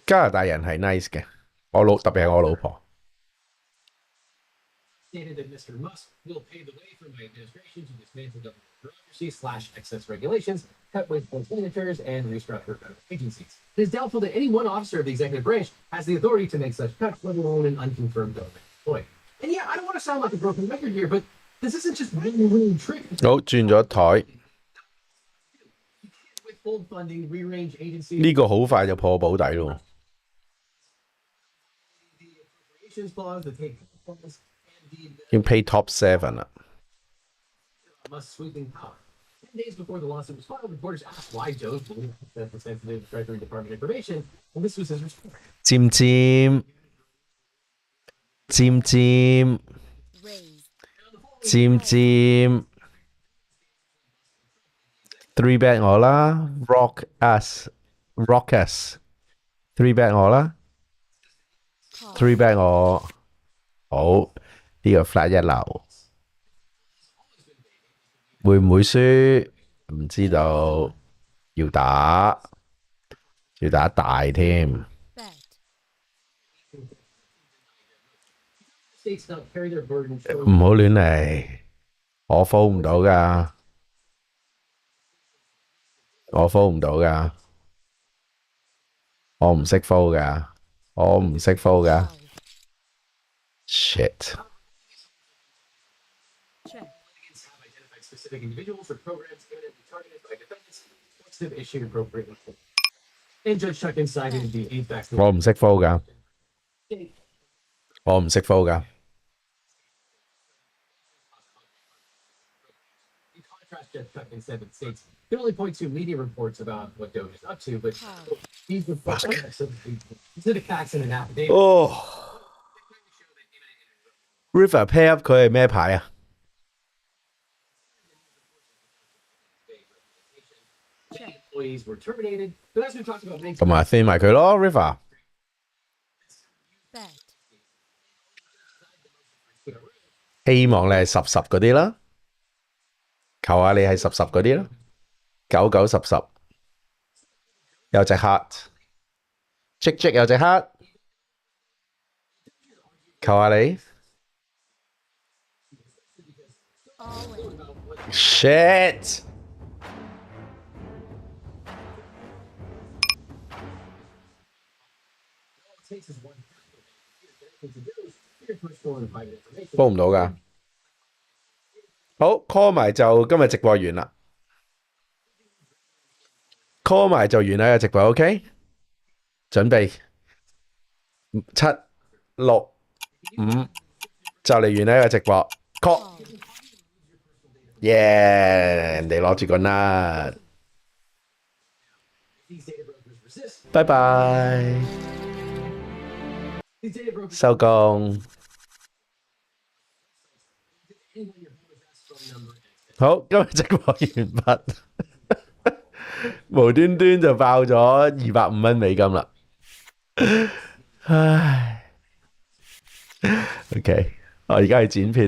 加拿大人係 nice 嘅，特別係我老婆。Stated that Mr. Musk will pave the way for my administration to dismantle government bureaucracy/excess regulations, cut wasteful expenditures, and restructure federal agencies. It is doubtful that any one officer of the executive branch has the authority to make such cuts, let alone an unconfirmed government employee. And yeah, I don't want to sound like a broken record here, but this isn't just one winning trick. 好，轉咗台。Withhold funding, rearrange agencies. 呢個好快就破保底咯。clause, the take clause, and the 已經 pay top 7啦。must sweeping power. 10 days before the lawsuit was filed, reporters asked why DOGE believed that the sensitive Treasury Department information, and this was his response. 尖尖尖尖 raise, 尖尖，three bet 我啦，rock us three bet 我啦 call, ，three bet 我，好呢個 flat 一流，會唔會輸？唔知道，要打大添， bet, States not carry their burden 唔好亂嚟，我 fold 唔到㗎，我 fold 唔到㗎，我唔識 fold 㗎，我唔識 fold 㗎 call, ，shit。 check, have identified specific individuals or programs imminently targeted by defendants, courts have issued appropriate reports. And Judge Chuck cited the eight facts. 我唔識 fold 㗎，我唔識 fold 㗎。 In contrast, Judge Chuck said that states can only point to media reports about what DOGE is up to, but these reports are specific facts in an affidavit. 哦 ，River pair up 佢係咩牌啊？ check, Employees were terminated, but as we talked about many 咁咪飛埋佢咯，River。 bet, 希望你係十嗰啲啦，求下你係十嗰啲啦，9 10，有隻黑，Jick 有隻黑，求下你 all in, ，shit。 takes is one to do your personal and private information. 煲唔到㗎。好 call 埋就今日直播完啦，call 埋就完啦個直播 ，OK？ 準備7、6、5就嚟完啦個直播 ，call， 耶！人哋攞住個 nut， These data brokers resist. 拜拜， These data brokers 收工。 anyone your phone address, phone number, and 好，今日直播完畢，無端端就爆咗250蚊美金啦，唉，OK，我而家去剪片。